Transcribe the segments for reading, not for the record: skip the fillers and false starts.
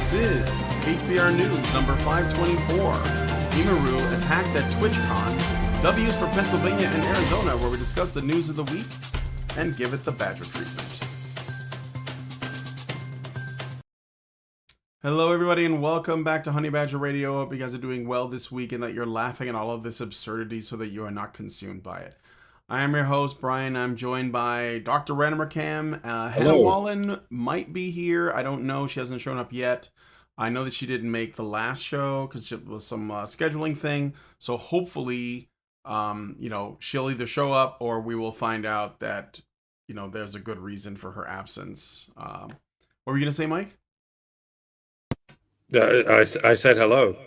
This is HBR News number 524. Emiru attacked at TwitchCon. W's for Pennsylvania and Arizona, where we discuss the news of the week and give it the Badger treatment. Hello, everybody, and welcome back to Honey Badger Radio. Hope you guys are doing well this week and that you're laughing at all of this absurdity so that you are not consumed by it. I am your host, Brian. I'm joined by Dr. Ranamercam. Hannah Wallen might be here. I don't know. She hasn't shown up yet. I know that she didn't make the last show because it was some scheduling thing. So hopefully, she'll either show up or we will find out that, there's a good reason for her absence. What were you going to say, Mike? I said hello.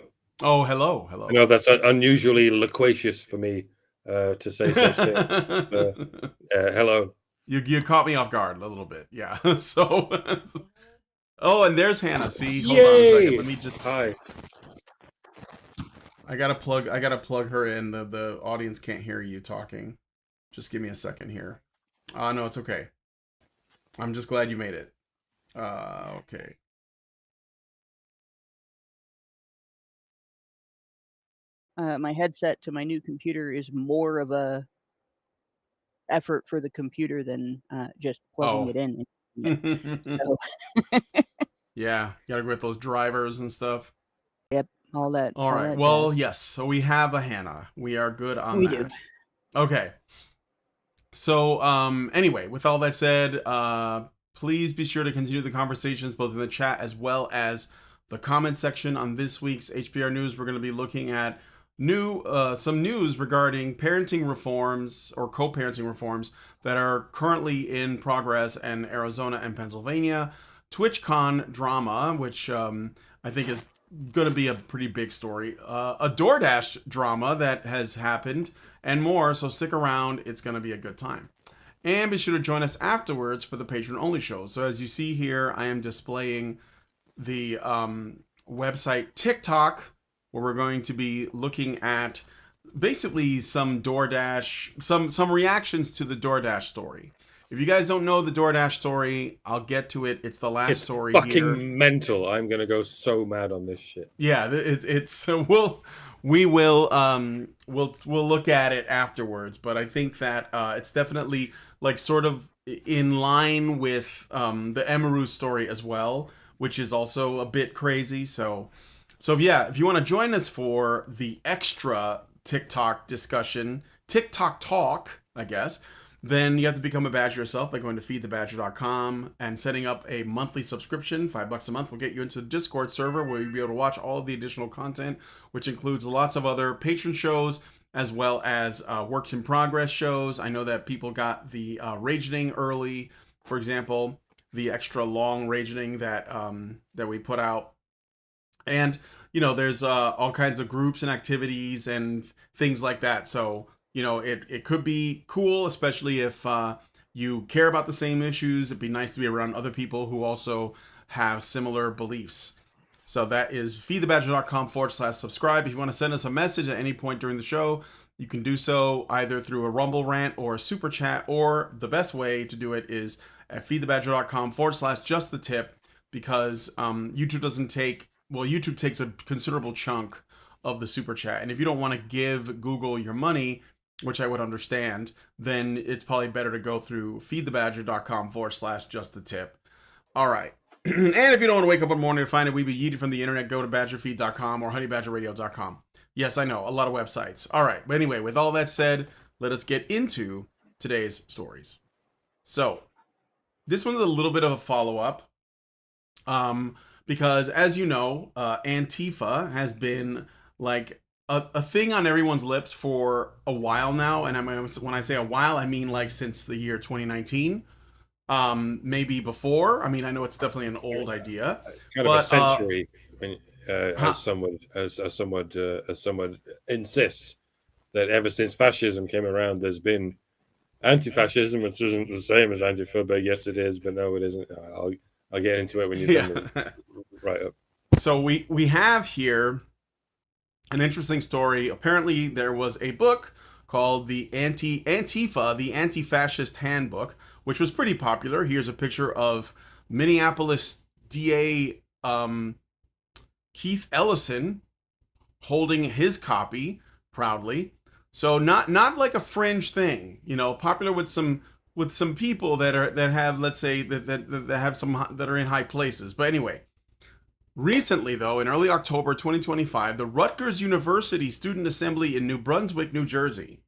Oh, hello. I know that's unusually loquacious for me. To say such things. Hello. You caught me off guard a little bit. Yeah. So. Oh, and there's Hannah. See, hold Yay! on a second. Let me just. Hi. I gotta plug her in. The audience can't hear you talking. Just give me a second here. No, it's okay. I'm just glad you made it. Okay. My headset to my new computer is more of a effort for the computer than just plugging it in. So. Yeah, you gotta go with those drivers and stuff. Yep, all that. All right. Well, jazz. Yes. So we have a Hannah. We are good on that. We do. Okay. So, anyway, with all that said, please be sure to continue the conversations both in the chat as well as the comment section on this week's HBR News. We're going to be looking at some news regarding parenting reforms or co-parenting reforms that are currently in progress in Arizona and Pennsylvania. TwitchCon drama, which I think is going to be a pretty big story. A DoorDash drama that has happened and more. So stick around. It's going to be a good time. And be sure to join us afterwards for the patron-only show. So as you see here, I am displaying the website TikTok, where we're going to be looking at basically some DoorDash, some reactions to the DoorDash story. If you guys don't know the DoorDash story, I'll get to it. It's the last story. It's fucking mental. I'm gonna go so mad on this shit. Yeah, it's we'll look at it afterwards. But I think that it's definitely like sort of in line with the Emiru story as well, which is also a bit crazy. So yeah, if you want to join us for the extra TikTok discussion, TikTok talk, I guess, then you have to become a Badger yourself by going to feedthebadger.com and setting up a monthly subscription. $5 a month will get you into the Discord server where you'll be able to watch all of the additional content, which includes lots of other patron shows as well as works in progress shows. I know that people got the Ragening early, for example, the extra long Ragening that we put out. And, there's all kinds of groups and activities and things like that. So, it could be cool, especially if you care about the same issues. It'd be nice to be around other people who also have similar beliefs. So that is feedthebadger.com/subscribe. If you want to send us a message at any point during the show, you can do so either through a Rumble rant or a super chat, or the best way to do it is at feedthebadger.com/justthetip, because YouTube takes a considerable chunk of the super chat. And if you don't want to give Google your money, which I would understand, then it's probably better to go through feedthebadger.com/justthetip. All right. And if you don't want to wake up one morning and find it, we be yeeted from the internet, go to badgerfeed.com or honeybadgerradio.com. Yes, I know, a lot of websites. All right. But anyway, with all that said, let us get into today's stories. So this one's a little bit of a follow-up. Because as you know, Antifa has been like a thing on everyone's lips for a while now. And when I say a while, I mean like since the year 2019, maybe before. I mean, I know it's definitely an old idea. Kind of a century, as someone insists that ever since fascism came around, there's been anti-fascism, which isn't the same as Antifa, but yes, it is. But no, it isn't. I'll get into it when you're done right up. So we have here an interesting story. Apparently, there was a book called the Antifa, the Anti-Fascist Handbook, which was pretty popular. Here's a picture of Minneapolis DA Keith Ellison holding his copy proudly. So not like a fringe thing, popular with some people that have, let's say, that have some that are in high places. But anyway, recently though, in early October 2025, the Rutgers University Student Assembly in New Brunswick, New Jersey,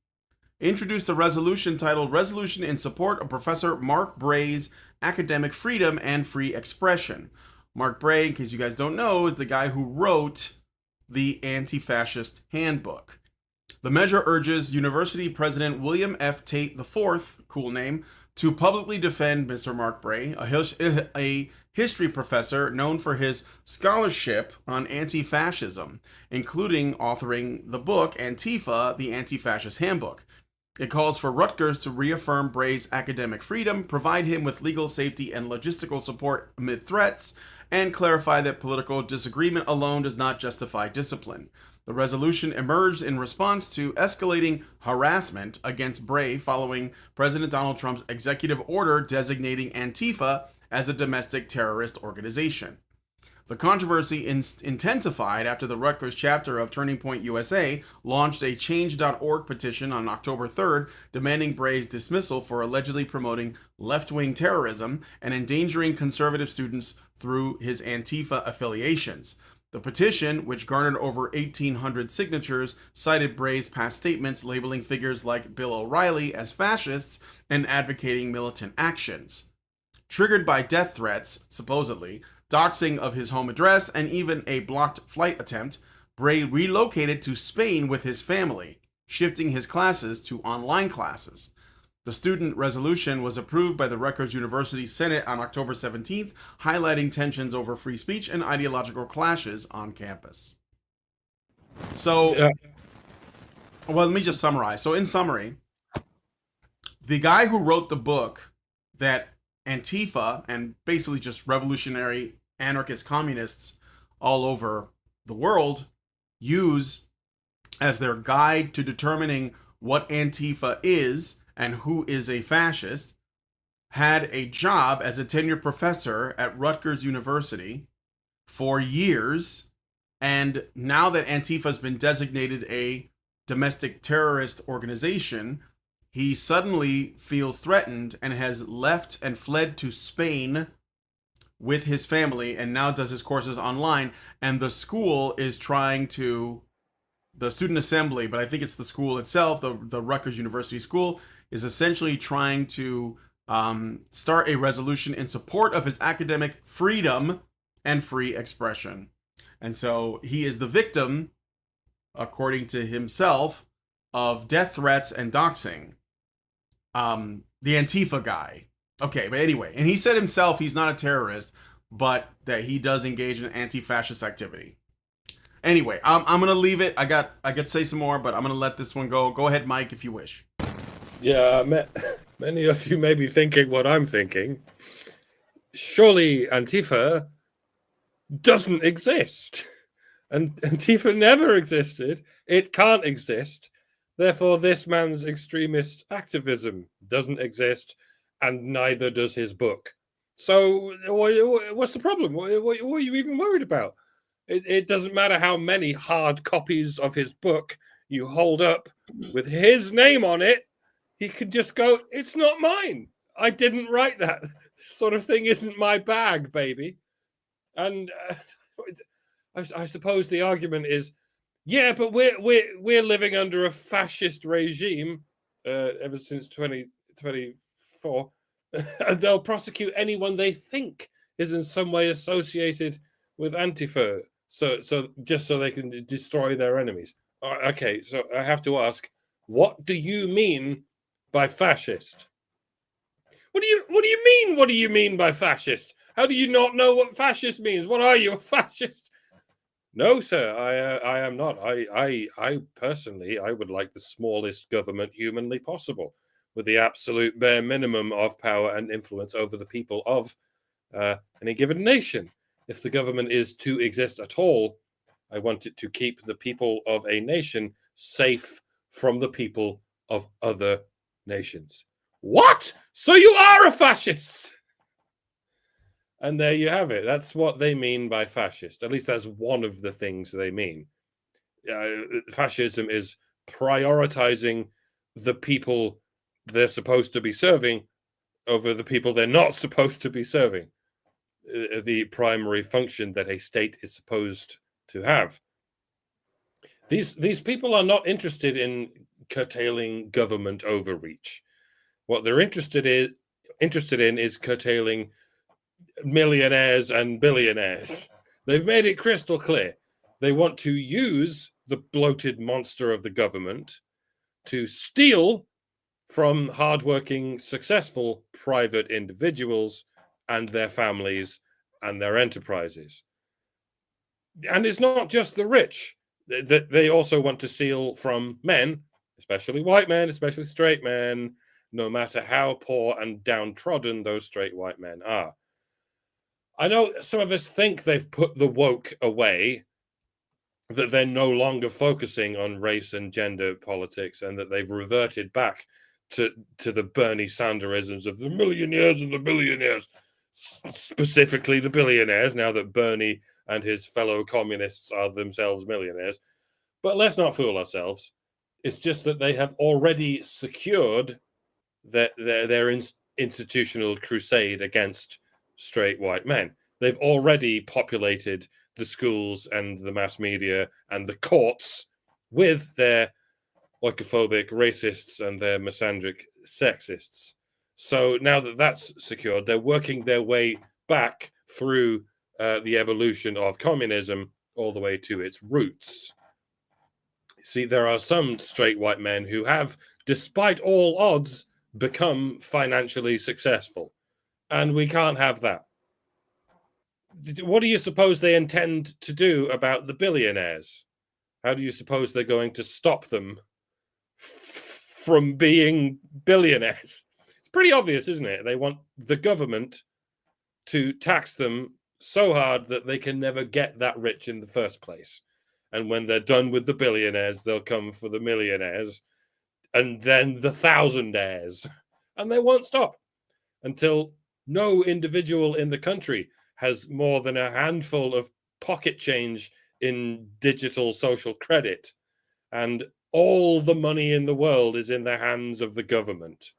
introduced a resolution titled "Resolution in Support of Professor Mark Bray's Academic Freedom and Free Expression." Mark Bray, in case you guys don't know, is the guy who wrote the Anti-Fascist Handbook. The measure urges University President William F. Tate IV, cool name, to publicly defend Mr. Mark Bray, a history professor known for his scholarship on anti-fascism, including authoring the book Antifa, the Anti-Fascist Handbook. It calls for Rutgers to reaffirm Bray's academic freedom, provide him with legal safety and logistical support amid threats, and clarify that political disagreement alone does not justify discipline. The resolution emerged in response to escalating harassment against Bray following President Donald Trump's executive order designating Antifa as a domestic terrorist organization. The controversy intensified after the Rutgers chapter of Turning Point USA launched a Change.org petition on October 3rd demanding Bray's dismissal for allegedly promoting left-wing terrorism and endangering conservative students through his Antifa affiliations. The petition, which garnered over 1,800 signatures, cited Bray's past statements labeling figures like Bill O'Reilly as fascists and advocating militant actions. Triggered by death threats, supposedly, doxing of his home address, and even a blocked flight attempt, Bray relocated to Spain with his family, shifting his classes to online classes. The student resolution was approved by the Rutgers University Senate on October 17th, highlighting tensions over free speech and ideological clashes on campus. So, well, let me just summarize. So, in summary, the guy who wrote the book that Antifa and basically just revolutionary anarchist communists all over the world use as their guide to determining what Antifa is and who is a fascist, had a job as a tenured professor at Rutgers University for years, and now that Antifa has been designated a domestic terrorist organization, he suddenly feels threatened and has left and fled to Spain with his family and now does his courses online. And the school is trying to, the student assembly, but I think it's the school itself, the Rutgers University School, is essentially trying to start a resolution in support of his academic freedom and free expression. And so he is the victim, according to himself, of death threats and doxing. The Antifa guy. Okay, but anyway, and he said himself he's not a terrorist, but that he does engage in anti-fascist activity. Anyway, I'm gonna leave it. I got to say some more, but I'm gonna let this one go. Go ahead, Mike, if you wish. Yeah, many of you may be thinking what I'm thinking. Surely Antifa doesn't exist. And Antifa never existed. It can't exist. Therefore, this man's extremist activism doesn't exist, and neither does his book. So what's the problem? What are you even worried about? It doesn't matter how many hard copies of his book you hold up with his name on it. He could just go, it's not mine. I didn't write that. This sort of thing isn't my bag, baby. And I suppose the argument is, yeah, but we're living under a fascist regime ever since 2024. And they'll prosecute anyone they think is in some way associated with Antifa, so just so they can destroy their enemies. Okay, so I have to ask, what do you mean by fascist? What do you mean? What do you mean by fascist? How do you not know what fascist means? What are you, a fascist? No, sir, I am not. I personally, I would like the smallest government humanly possible, with the absolute bare minimum of power and influence over the people of any given nation. If the government is to exist at all, I want it to keep the people of a nation safe from the people of other nations. What? So you are a fascist? And there you have it. That's what they mean by fascist. At least that's one of the things they mean. Fascism is prioritizing the people they're supposed to be serving over the people they're not supposed to be serving. The primary function that a state is supposed to have. These people are not interested in curtailing government overreach. What they're interested in is curtailing millionaires and billionaires. They've made it crystal clear. They want to use the bloated monster of the government to steal from hardworking, successful private individuals and their families and their enterprises. And it's not just the rich. They also want to steal from men, especially white men, especially straight men, no matter how poor and downtrodden those straight white men are. I know some of us think they've put the woke away, that they're no longer focusing on race and gender politics, and that they've reverted back to the Bernie Sanderisms of the millionaires and the billionaires, specifically the billionaires, now that Bernie and his fellow communists are themselves millionaires. But let's not fool ourselves. It's just that they have already secured their institutional crusade against straight white men. They've already populated the schools and the mass media and the courts with their oikophobic racists and their misandric sexists. So now that that's secured, they're working their way back through the evolution of communism all the way to its roots. See, there are some straight white men who have, despite all odds, become financially successful. And we can't have that. What do you suppose they intend to do about the billionaires? How do you suppose they're going to stop them from being billionaires? It's pretty obvious, isn't it? They want the government to tax them so hard that they can never get that rich in the first place. And when they're done with the billionaires, they'll come for the millionaires and then the thousandaires. And they won't stop until no individual in the country has more than a handful of pocket change in digital social credit, and all the money in the world is in the hands of the government,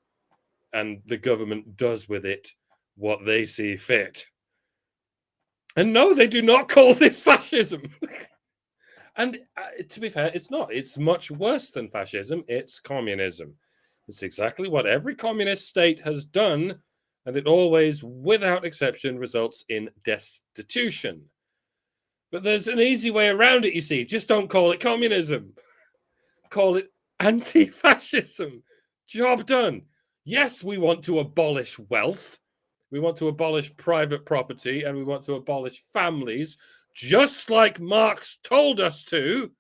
and the government does with it what they see fit. And no, they do not call this fascism. And to be fair, it's not. It's much worse than fascism. It's communism. It's exactly what every communist state has done, and it always, without exception, results in destitution. But there's an easy way around it, you see. Just don't call it communism. Call it anti-fascism. Job done. Yes, we want to abolish wealth. We want to abolish private property, and we want to abolish families, just like Marx told us to.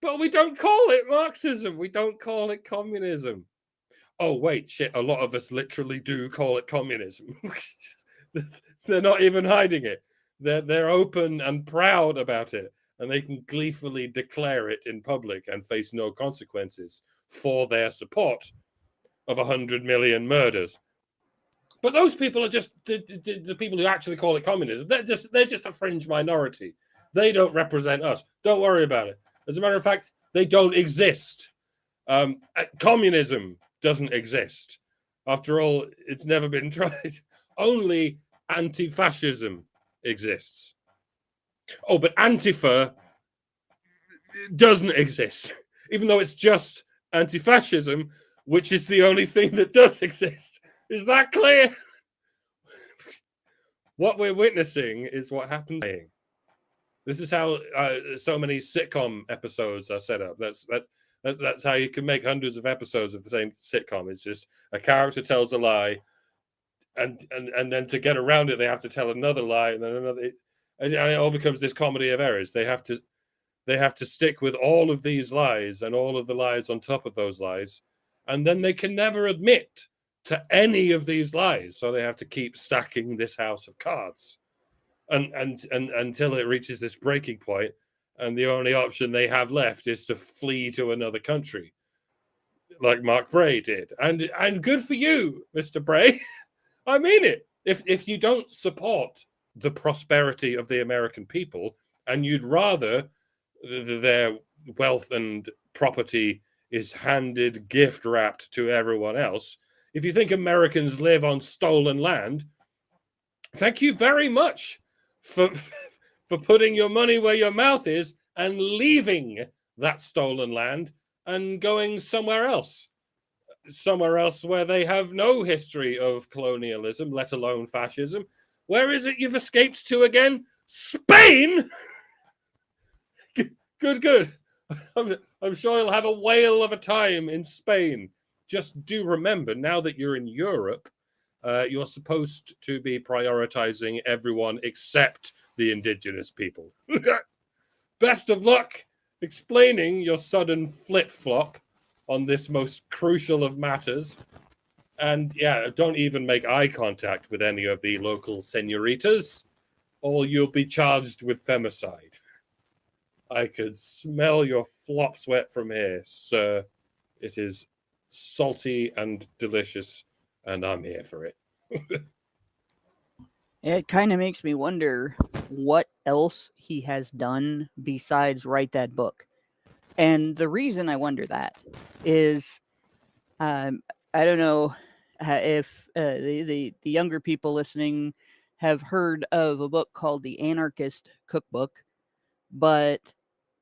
But we don't call it Marxism. We don't call it communism. Oh, wait, shit, a lot of us literally do call it communism. They're not even hiding it. They're open and proud about it, and they can gleefully declare it in public and face no consequences for their support of 100 million murders. But those people are just the people who actually call it communism. They're just a fringe minority. They don't represent us. Don't worry about it. As a matter of fact, they don't exist. Communism doesn't exist. After all, it's never been tried. Only anti-fascism exists. Oh, but Antifa doesn't exist, even though it's just anti-fascism, which is the only thing that does exist. Is that clear? What we're witnessing is what happens. This is how so many sitcom episodes are set up. That's how you can make hundreds of episodes of the same sitcom. It's just a character tells a lie, and then to get around it, they have to tell another lie, and then another, and it all becomes this comedy of errors. They have to stick with all of these lies and all of the lies on top of those lies, and then they can never admit to any of these lies. So they have to keep stacking this house of cards, and until it reaches this breaking point. And the only option they have left is to flee to another country, like Mark Bray did. And good for you, Mr. Bray. I mean it. If you don't support the prosperity of the American people, and you'd rather their wealth and property is handed gift wrapped to everyone else, if you think Americans live on stolen land, thank you very much for putting your money where your mouth is and leaving that stolen land and going somewhere else where they have no history of colonialism, let alone fascism. Where is it you've escaped to again? Spain? Good. I'm sure you'll have a whale of a time in Spain. Just do remember, now that you're in Europe, you're supposed to be prioritizing everyone except the indigenous people. Best of luck explaining your sudden flip-flop on this most crucial of matters. And yeah, don't even make eye contact with any of the local senoritas, or you'll be charged with femicide. I could smell your flop sweat from here, sir. It is salty and delicious, and I'm here for it. It kind of makes me wonder what else he has done besides write that book. And the reason I wonder that is, I don't know if the younger people listening have heard of a book called The Anarchist Cookbook, but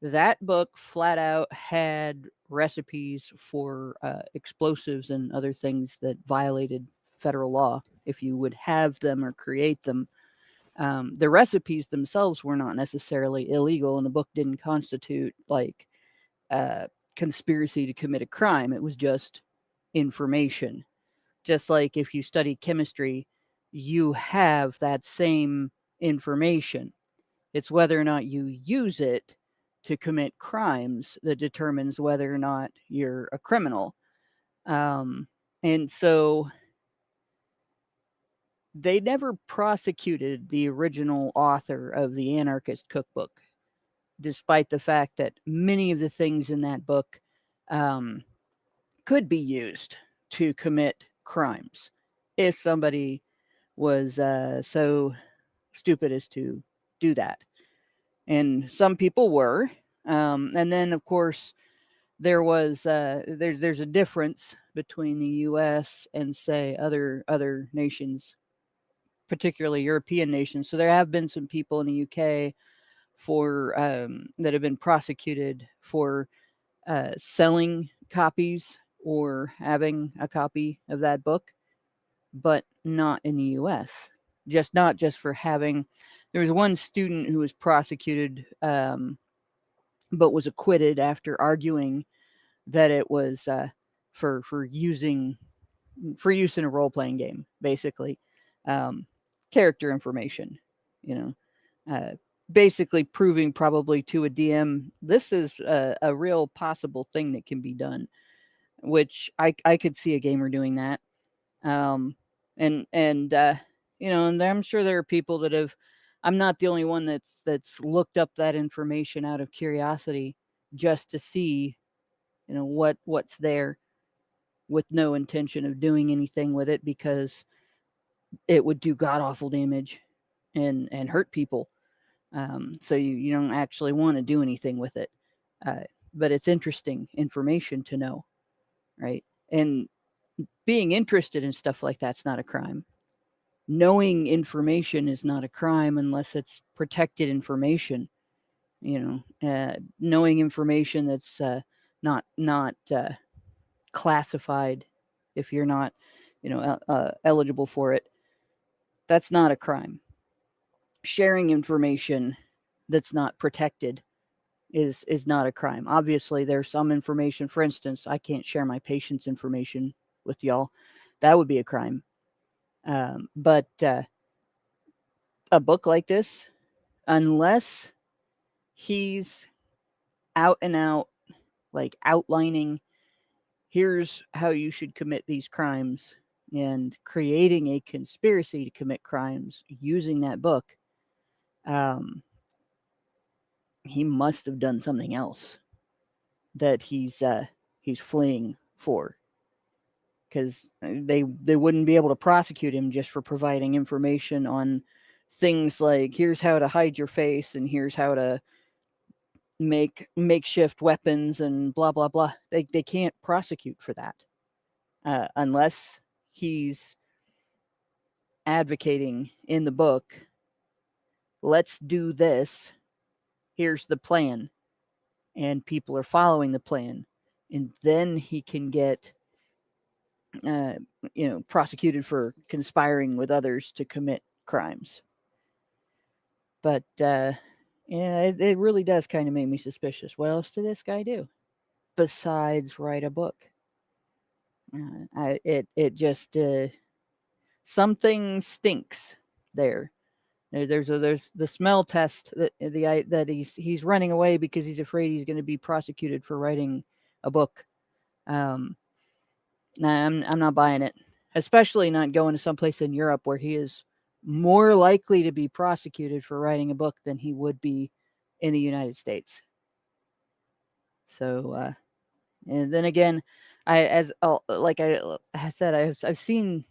that book flat out had recipes for explosives and other things that violated federal law if you would have them or create them. The recipes themselves were not necessarily illegal, and the book didn't constitute like conspiracy to commit a crime. It was just information. Just like if you study chemistry, you have that same information. It's whether or not you use it to commit crimes that determines whether or not you're a criminal. And so they never prosecuted the original author of the Anarchist Cookbook, despite the fact that many of the things in that book could be used to commit crimes if somebody was so stupid as to do that. And some people were. And then, of course, there was there's a difference between the U.S. and, say, other nations, particularly European nations. So there have been some people in the U.K. for that have been prosecuted for selling copies or having a copy of that book, but not in the U.S. Not just for having. There was one student who was prosecuted, but was acquitted after arguing that it was for use in a role playing game, basically, character information. Basically proving probably to a DM this is a real possible thing that can be done, which I could see a gamer doing that. And and I'm sure there are people that have. I'm not the only one that's looked up that information out of curiosity just to see, what's there, with no intention of doing anything with it because it would do god awful damage and hurt people. So you don't actually want to do anything with it. But it's interesting information to know, right? And being interested in stuff like that's not a crime. Knowing information is not a crime unless it's protected information. Knowing information that's not classified, if you're not, eligible for it, that's not a crime. Sharing information that's not protected is not a crime. Obviously, there's some information. For instance, I can't share my patient's information with y'all. That would be a crime. But a book like this, unless he's out and out, like outlining, here's how you should commit these crimes, and creating a conspiracy to commit crimes using that book, he must have done something else that he's fleeing for. because they wouldn't be able to prosecute him just for providing information on things like here's how to hide your face and here's how to make makeshift weapons and blah blah blah. They can't prosecute for that unless he's advocating in the book, let's do this, here's the plan, and people are following the plan, and then he can get prosecuted for conspiring with others to commit crimes. But it really does kind of make me suspicious. What else did this guy do besides write a book? It just something stinks there. There's the smell test that he's running away because he's afraid he's going to be prosecuted for writing a book. Nah, I'm not buying it, especially not going to someplace in Europe where he is more likely to be prosecuted for writing a book than he would be in the United States. So, and then again, I've seen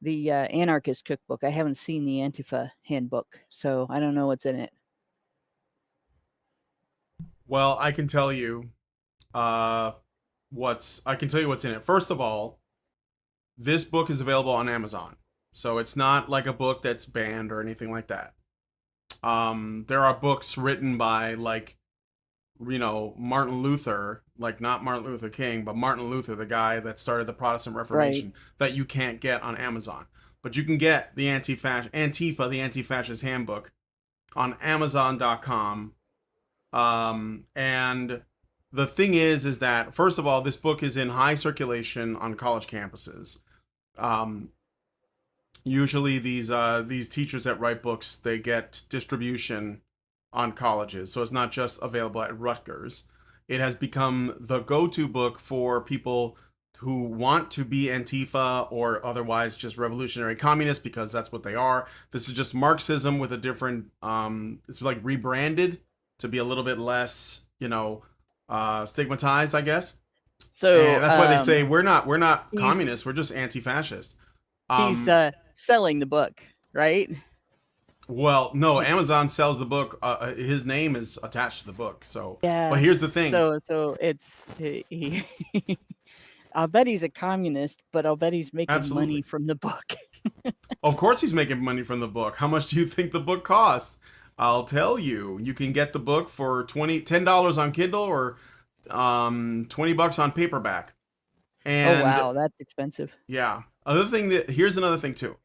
the Anarchist Cookbook. I haven't seen the Antifa Handbook, so I don't know what's in it. Well, I can tell you what's in it. First of all, this book is available on Amazon. So it's not like a book that's banned or anything like that. There are books written by Martin Luther, like not Martin Luther King, but Martin Luther, the guy that started the Protestant Reformation, right, that you can't get on Amazon. But you can get the Antifa, the Anti-Fascist Handbook on Amazon.com. And the thing is that, first of all, this book is in high circulation on college campuses. Usually these teachers that write books, they get distribution on colleges. So it's not just available at Rutgers. It has become the go-to book for people who want to be Antifa or otherwise just revolutionary communists, because that's what they are. This is just Marxism with a different, it's like rebranded to be a little bit less, stigmatized, I guess. So and that's why they say we're not communists, we're just anti-fascist. He's selling the book, right? Well, no, Amazon sells the book. His name is attached to the book. So, yeah. But here's the thing. So it's I'll bet he's a communist, but I'll bet he's making money from the book. Of course he's making money from the book. How much do you think the book costs? I'll tell you. You can get the book for $10 on Kindle or $20 on paperback. And, oh wow, that's expensive. Yeah. Here's another thing too.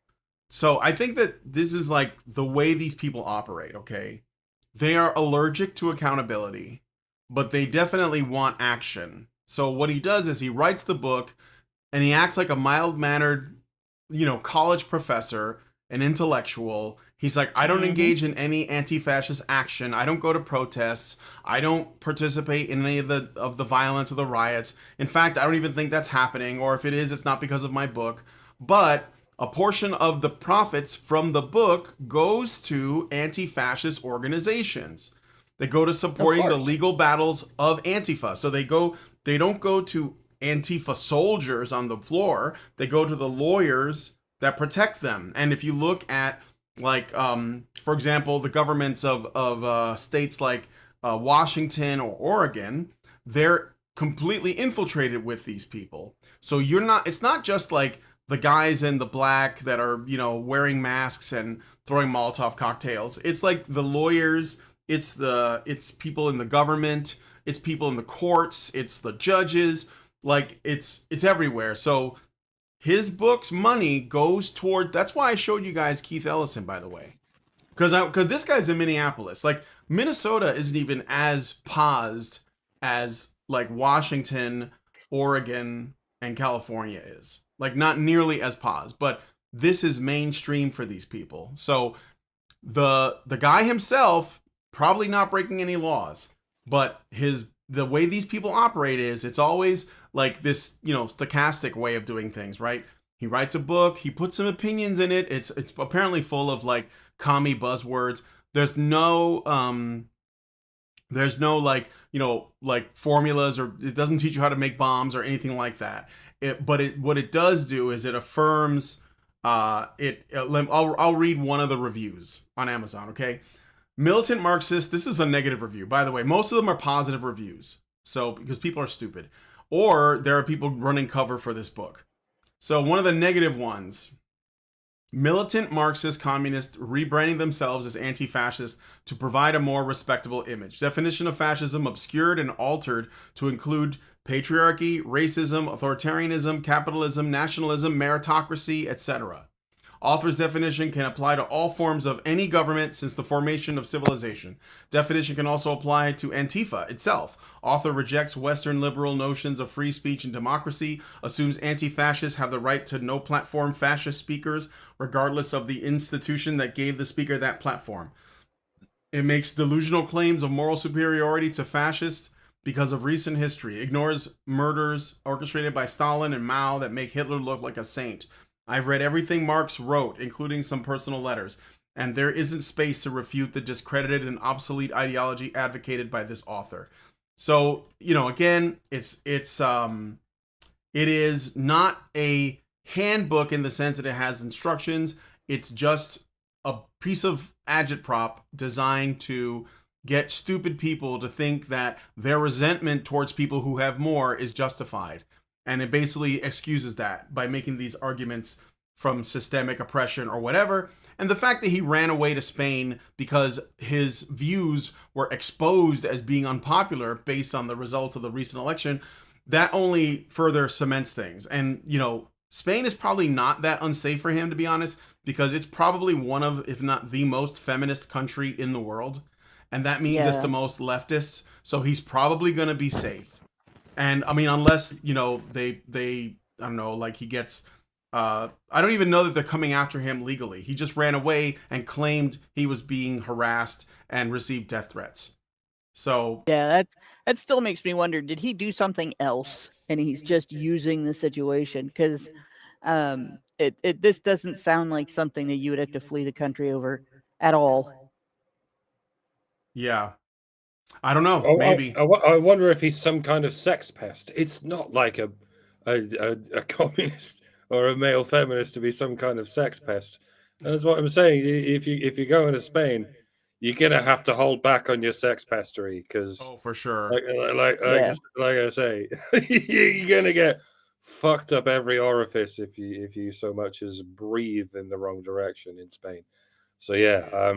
So I think that this is like the way these people operate, okay? They are allergic to accountability, but they definitely want action. So what he does is he writes the book and he acts like a mild-mannered, college professor, an intellectual. He's like, I don't engage in any anti-fascist action. I don't go to protests. I don't participate in any of the violence or the riots. In fact, I don't even think that's happening. Or if it is, it's not because of my book. But a portion of the profits from the book goes to anti-fascist organizations. They go to supporting the legal battles of Antifa. So they don't go to Antifa soldiers on the floor. They go to the lawyers that protect them. And if you look at, for example, the governments of states like Washington or Oregon, they're completely infiltrated with these people. So it's not just like the guys in the black that are, wearing masks and throwing Molotov cocktails. It's like the lawyers, it's people in the government, it's people in the courts, it's the judges, it's everywhere. So his book's money goes toward, that's why I showed you guys Keith Ellison, by the way. Because this guy's in Minneapolis. Minnesota isn't even as paused as Washington, Oregon, and California is. Not nearly as paused, but this is mainstream for these people. So the guy himself probably not breaking any laws, but the way these people operate is it's always this, stochastic way of doing things, right? He writes a book, he puts some opinions in it. It's apparently full of commie buzzwords. There's no formulas, or it doesn't teach you how to make bombs or anything like that. What it does do is it affirms I'll read one of the reviews on Amazon, okay? Militant Marxist, this is a negative review. By the way, most of them are positive reviews. So, because people are stupid. Or there are people running cover for this book. So, one of the negative ones, militant Marxist communists rebranding themselves as anti-fascist to provide a more respectable image. Definition of fascism obscured and altered to include patriarchy, racism, authoritarianism, capitalism, nationalism, meritocracy, etc. Author's definition can apply to all forms of any government since the formation of civilization. Definition can also apply to Antifa itself. Author rejects Western liberal notions of free speech and democracy, assumes anti-fascists have the right to no platform fascist speakers, regardless of the institution that gave the speaker that platform. It makes delusional claims of moral superiority to fascists because of recent history, ignores murders orchestrated by Stalin and Mao that make Hitler look like a saint. I've read everything Marx wrote, including some personal letters, and there isn't space to refute the discredited and obsolete ideology advocated by this author. So, again, it is not a handbook in the sense that it has instructions. It's just a piece of agitprop designed to get stupid people to think that their resentment towards people who have more is justified. And it basically excuses that by making these arguments from systemic oppression or whatever. And the fact that he ran away to Spain because his views were exposed as being unpopular based on the results of the recent election, that only further cements things. And, Spain is probably not that unsafe for him, to be honest, because it's probably one of, if not the most feminist country in the world. And that means it's the most leftist. So he's probably going to be safe. And I mean, unless, they I don't know, like he gets, I don't even know that they're coming after him legally. He just ran away and claimed he was being harassed and received death threats. So yeah, that still makes me wonder, did he do something else and he's just using the situation? Because this doesn't sound like something that you would have to flee the country over at all. Yeah. I don't know. Maybe. I wonder if he's some kind of sex pest. It's not like a communist or a male feminist to be some kind of sex pest. That's what I'm saying. If you go into Spain, you're gonna have to hold back on your sex pestery because, for sure. Like I say, you're gonna get fucked up every orifice if you so much as breathe in the wrong direction in Spain. So yeah,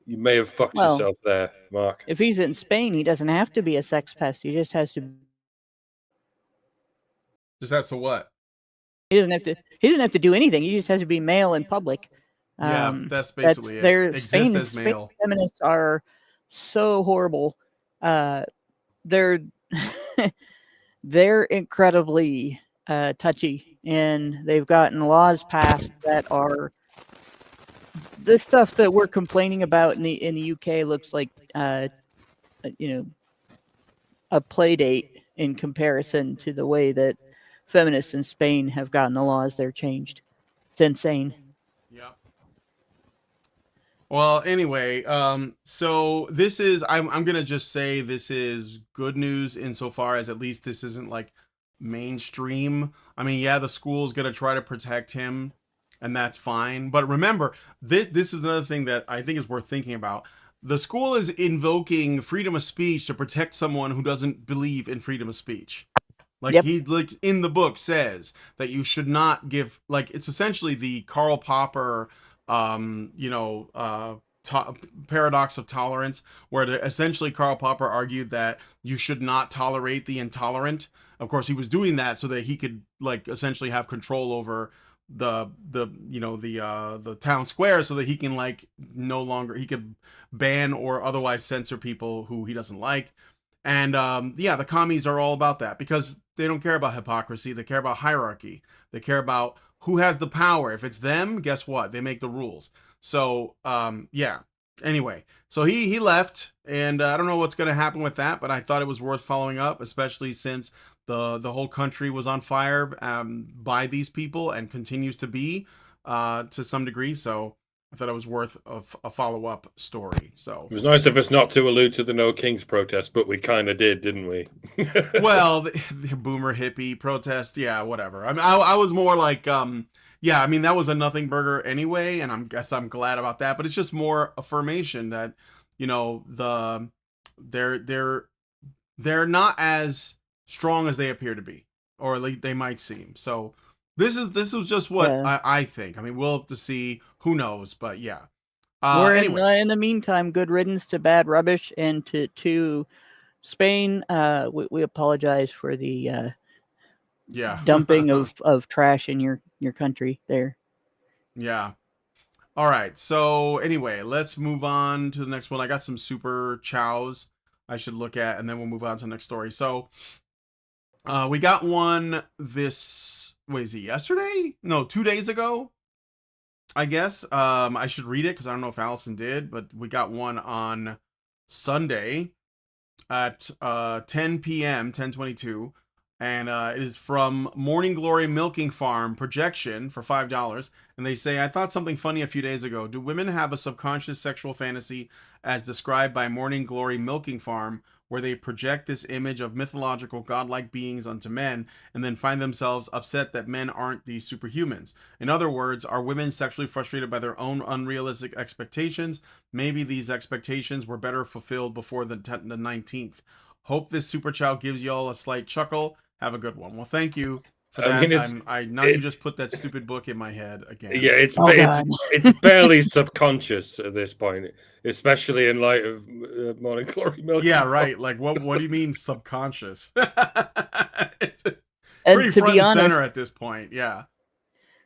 you may have fucked yourself there, Mark. If he's in Spain, he doesn't have to be a sex pest. He just has to. Just has to what? He doesn't have to do anything. He just has to be male in public. Yeah, that's basically it. Exist as male. Spain feminists are so horrible. They're they're incredibly touchy, and they've gotten laws passed that are the stuff that we're complaining about in the UK looks like a play date in comparison to the way that feminists in Spain have gotten the laws there changed. It's insane. Yeah. Well, anyway, so this is I'm gonna just say this is good news insofar as at least this isn't like mainstream. I mean, yeah, the school's gonna try to protect him, and that's fine. But remember, this is another thing that I think is worth thinking about. The school is invoking freedom of speech to protect someone who doesn't believe in freedom of speech. Like he like in the book says that you should not give, like, it's essentially the Karl Popper paradox of tolerance, where essentially Karl Popper argued that you should not tolerate the intolerant. Of course, he was doing that so that he could like essentially have control over the town square, so that he can like no longer he could ban or otherwise censor people who he doesn't like. And the commies are all about that because they don't care about hypocrisy. They care about hierarchy. They care about who has the power. If it's them, guess what? They make the rules. So, Anyway, so he left, and I don't know what's going to happen with that, but I thought it was worth following up, especially since the whole country was on fire by these people and continues to be to some degree. So, I thought it was worth a follow-up story. So It was nice of us not to allude to the No Kings protest, but we kind of did, didn't we? well, the boomer hippie protest, yeah, whatever. I mean, I was more like, yeah, I mean, that was a nothing burger anyway, and I'm glad about that. But it's just more affirmation that, you know, they're they're not as strong as they appear to be, or like they might seem. So this was just what Yeah. I think. I mean, we'll have to see. Who knows? But yeah. We're Anyway, in the meantime, good riddance to bad rubbish and to Spain. We apologize for the yeah, dumping of trash in your country there. yeah. All right. So anyway, let's move on to the next one. I got some super chows I should look at, and then we'll move on to the next story. So we got one this. Wait, is it yesterday? No, 2 days ago. I guess. I should read it because I don't know if Allison did, but we got one on Sunday at 10 p.m. 10:22, and it is from Morning Glory Milking Farm projection for $5. And they say, I thought something funny a few days ago. Do women have a subconscious sexual fantasy as described by Morning Glory Milking Farm, where they project this image of mythological godlike beings onto men and then find themselves upset that men aren't these superhumans? In other words, are women sexually frustrated by their own unrealistic expectations? Maybe these expectations were better fulfilled before the 19th. Hope this super chow gives y'all a slight chuckle. Have a good one. Well, thank you for that. I mean, now you just put that stupid book in my head again. Yeah, Oh, God. it's barely subconscious at this point, especially in light of Morning Glory Milk. Yeah, right. Like what do you mean subconscious? It's And pretty to front be and honest, center at this point. Yeah.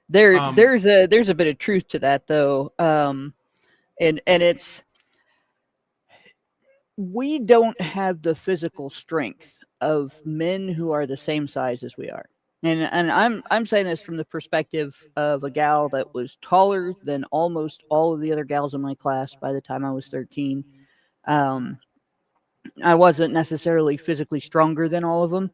there's a bit of truth to that though. And it's, we don't have the physical strength of men who are the same size as we are. And I'm saying this from the perspective of a gal that was taller than almost all of the other gals in my class by the time I was 13. I wasn't necessarily physically stronger than all of them,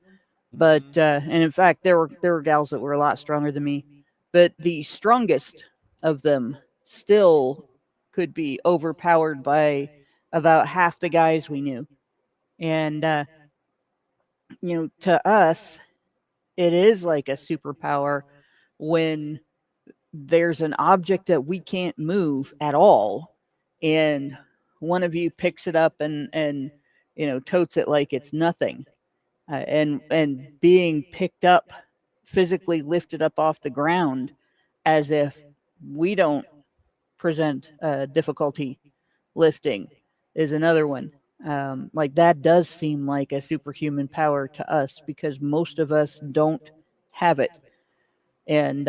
but and in fact there were gals that were a lot stronger than me, but the strongest of them still could be overpowered by about half the guys we knew. And to us it is like a superpower when there's an object that we can't move at all, and one of you picks it up and totes it like it's nothing, and being picked up, physically lifted up off the ground as if we don't present difficulty lifting is another one. Like that does seem like a superhuman power to us because most of us don't have it. And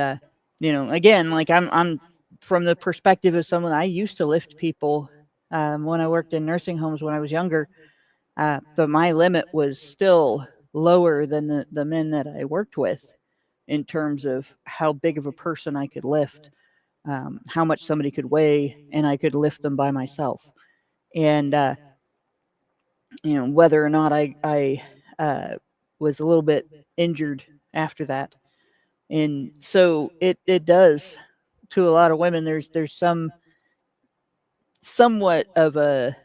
again, like I'm from the perspective of someone, I used to lift people when I worked in nursing homes when I was younger, but my limit was still lower than the men that I worked with in terms of how big of a person I could lift, how much somebody could weigh, and I could lift them by myself. And whether or not I was a little bit injured after that. And so it does, to a lot of women, there's some somewhat of a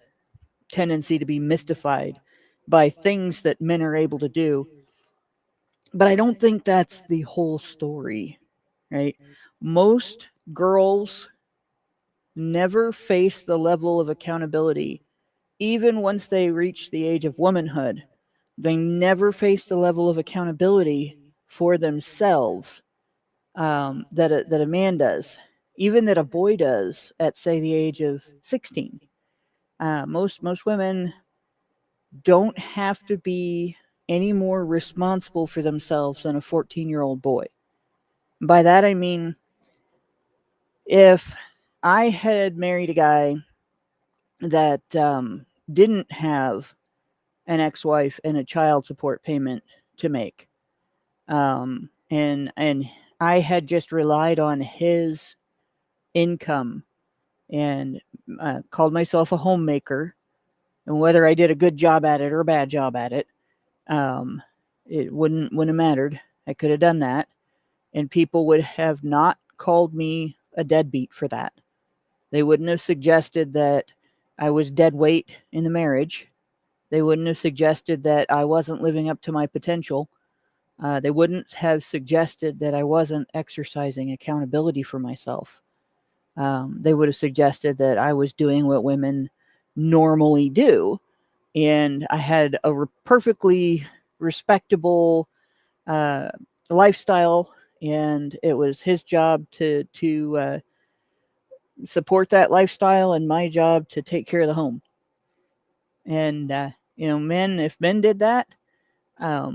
tendency to be mystified by things that men are able to do. But I don't think that's the whole story, right? Most girls never face the level of accountability. Even once they reach the age of womanhood, they never face the level of accountability for themselves that a man does, even that a boy does at, say, the age of 16. Most women don't have to be any more responsible for themselves than a 14-year-old boy. By that I mean, if I had married a guy that didn't have an ex-wife and a child support payment to make, and I had just relied on his income and called myself a homemaker, and whether I did a good job at it or a bad job at it, it wouldn't have mattered. I could have done that, and people would have not called me a deadbeat for that. They wouldn't have suggested that I was dead weight in the marriage. They wouldn't have suggested that I wasn't living up to my potential. They wouldn't have suggested that I wasn't exercising accountability for myself. They would have suggested that I was doing what women normally do. And I had a perfectly respectable lifestyle, and it was his job to support that lifestyle, and my job to take care of the home. And men, if men did that,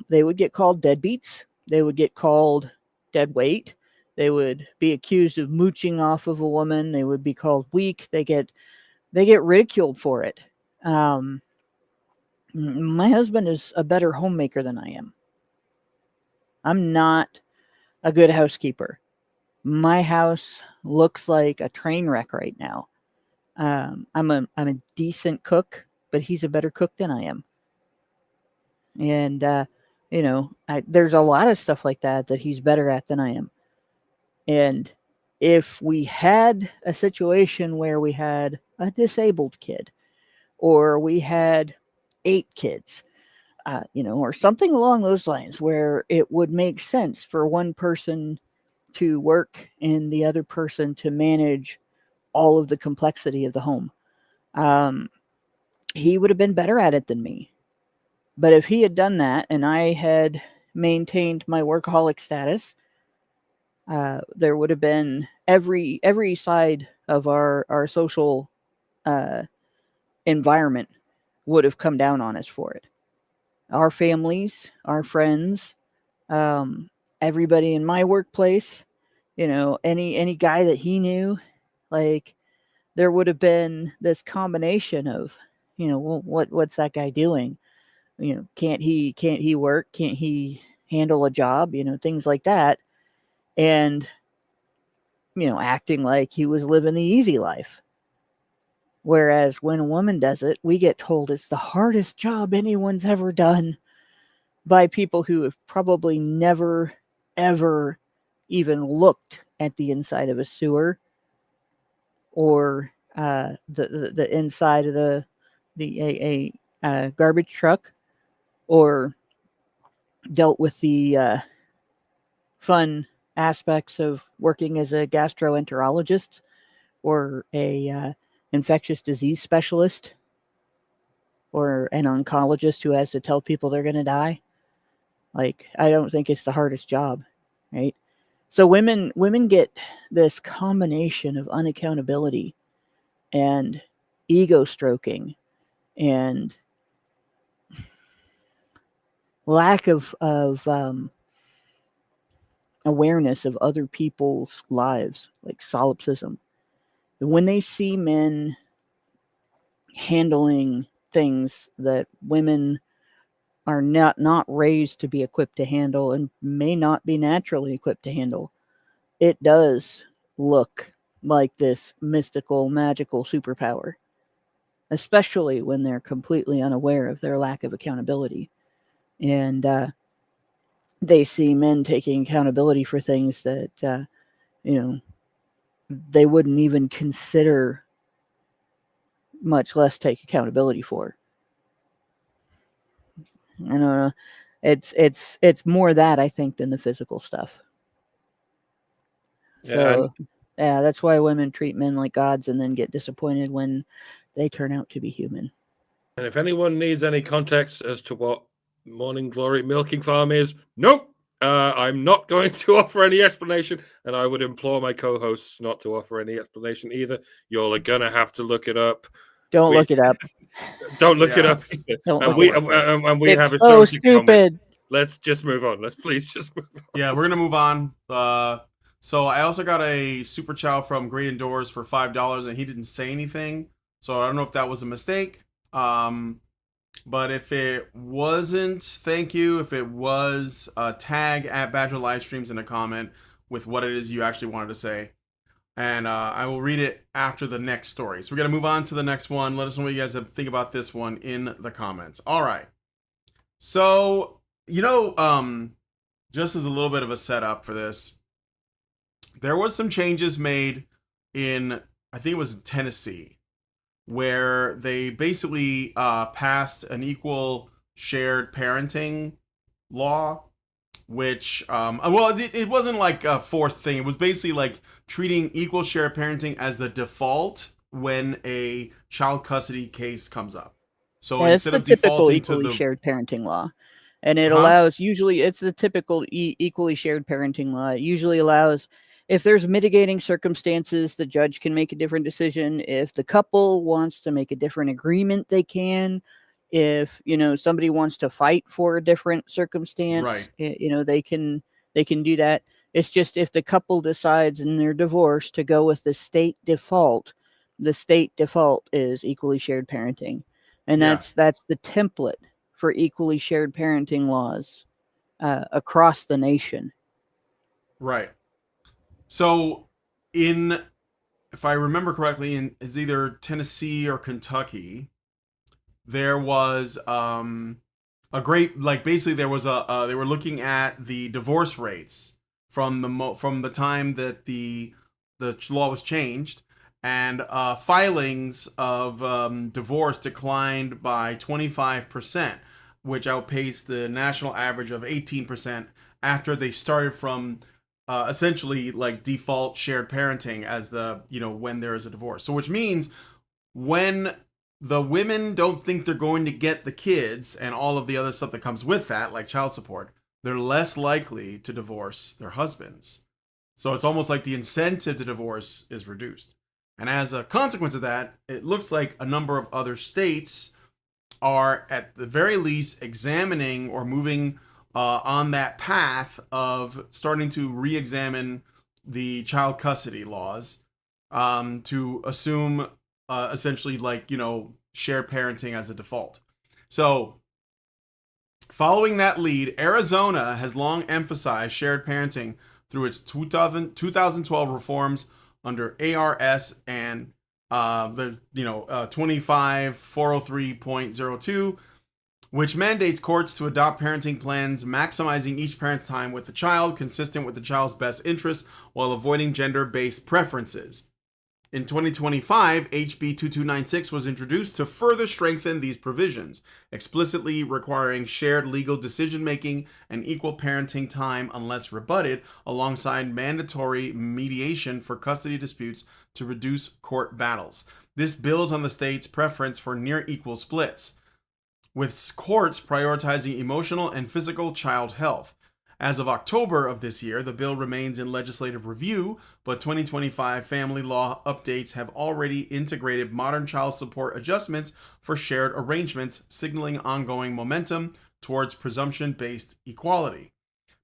they would get called deadbeats. They would get called dead weight. They would be accused of mooching off of a woman. They would be called weak. They get ridiculed for it. My husband is a better homemaker than I am. I'm not a good housekeeper. My house looks like a train wreck right now. I'm a decent cook, but he's a better cook than I am. And there's a lot of stuff like that he's better at than I am. And if we had a situation where we had a disabled kid, or we had 8 kids, or something along those lines, where it would make sense for one person to work and the other person to manage all of the complexity of the home, he would have been better at it than me. But if he had done that and I had maintained my workaholic status, there would have been every side of our social environment would have come down on us for it. Our families, our friends, everybody in my workplace, any guy that he knew, like, there would have been this combination of, well, what's that guy doing? Can't he work? Can't he handle a job? Things like that. And, acting like he was living the easy life. Whereas when a woman does it, we get told it's the hardest job anyone's ever done by people who have probably never, ever even looked at the inside of a sewer, or the inside of a garbage truck, or dealt with the fun aspects of working as a gastroenterologist or a infectious disease specialist or an oncologist who has to tell people they're going to die. Like, I don't think it's the hardest job, right? So women get this combination of unaccountability and ego stroking and lack of awareness of other people's lives, like solipsism. When they see men handling things that women are not raised to be equipped to handle and may not be naturally equipped to handle, it does look like this mystical, magical superpower, especially when they're completely unaware of their lack of accountability. And they see men taking accountability for things that, they wouldn't even consider, much less take accountability for. I don't know. It's more that, I think, than the physical stuff. So, yeah, that's why women treat men like gods and then get disappointed when they turn out to be human. And if anyone needs any context as to what Morning Glory Milking Farm is, nope. I'm not going to offer any explanation, and I would implore my co-hosts not to offer any explanation either. You're gonna have to look it up. Don't look it up. Don't look it up. And we it's have a so stupid. Let's just move on. Let's please just move on. Yeah, we're gonna move on. So I also got a super chow from Great Indoors for $5, and he didn't say anything, so I don't know if that was a mistake. But if it wasn't, thank you. If it was, tag at Badger Livestreams in a comment with what it is you actually wanted to say. And I will read it after the next story. So we're going to move on to the next one. Let us know what you guys think about this one in the comments. All right. So, just as a little bit of a setup for this, there was some changes made in I think it was in Tennessee, where they basically passed an equal shared parenting law, which well, it wasn't like a forced thing. It was basically like treating equal shared parenting as the default when a child custody case comes up. So Yeah, it's instead the of typical defaulting to equally the shared parenting law. And it huh allows, usually, it's the typical equally shared parenting law. It usually allows, if there's mitigating circumstances, the judge can make a different decision. If the couple wants to make a different agreement, they can. If, somebody wants to fight for a different circumstance, right, they can do that. It's just if the couple decides in their divorce to go with the state default is equally shared parenting. And yeah, that's the template for equally shared parenting laws across the nation. right. So in if I remember correctly, in it's either Tennessee or Kentucky, there was a great like basically there was a they were looking at the divorce rates from from the time that the law was changed, and filings of divorce declined by 25%, which outpaced the national average of 18% after they started from essentially like default shared parenting as the when there is a divorce. So which means when the women don't think they're going to get the kids and all of the other stuff that comes with that, like child support, they're less likely to divorce their husbands. So it's almost like the incentive to divorce is reduced. And as a consequence of that, it looks like a number of other states are at the very least examining or moving on that path of starting to re-examine the child custody laws, to assume essentially like shared parenting as a default. So following that lead, Arizona has long emphasized shared parenting through its 2012 reforms under ARS and the 25403.02, which mandates courts to adopt parenting plans maximizing each parent's time with the child consistent with the child's best interests while avoiding gender-based preferences. In 2025, HB 2296 was introduced to further strengthen these provisions, explicitly requiring shared legal decision making and equal parenting time unless rebutted, alongside mandatory mediation for custody disputes to reduce court battles. This builds on the state's preference for near equal splits, with courts prioritizing emotional and physical child health. As of October of this year, the bill remains in legislative review, but 2025 family law updates have already integrated modern child support adjustments for shared arrangements, signaling ongoing momentum towards presumption-based equality.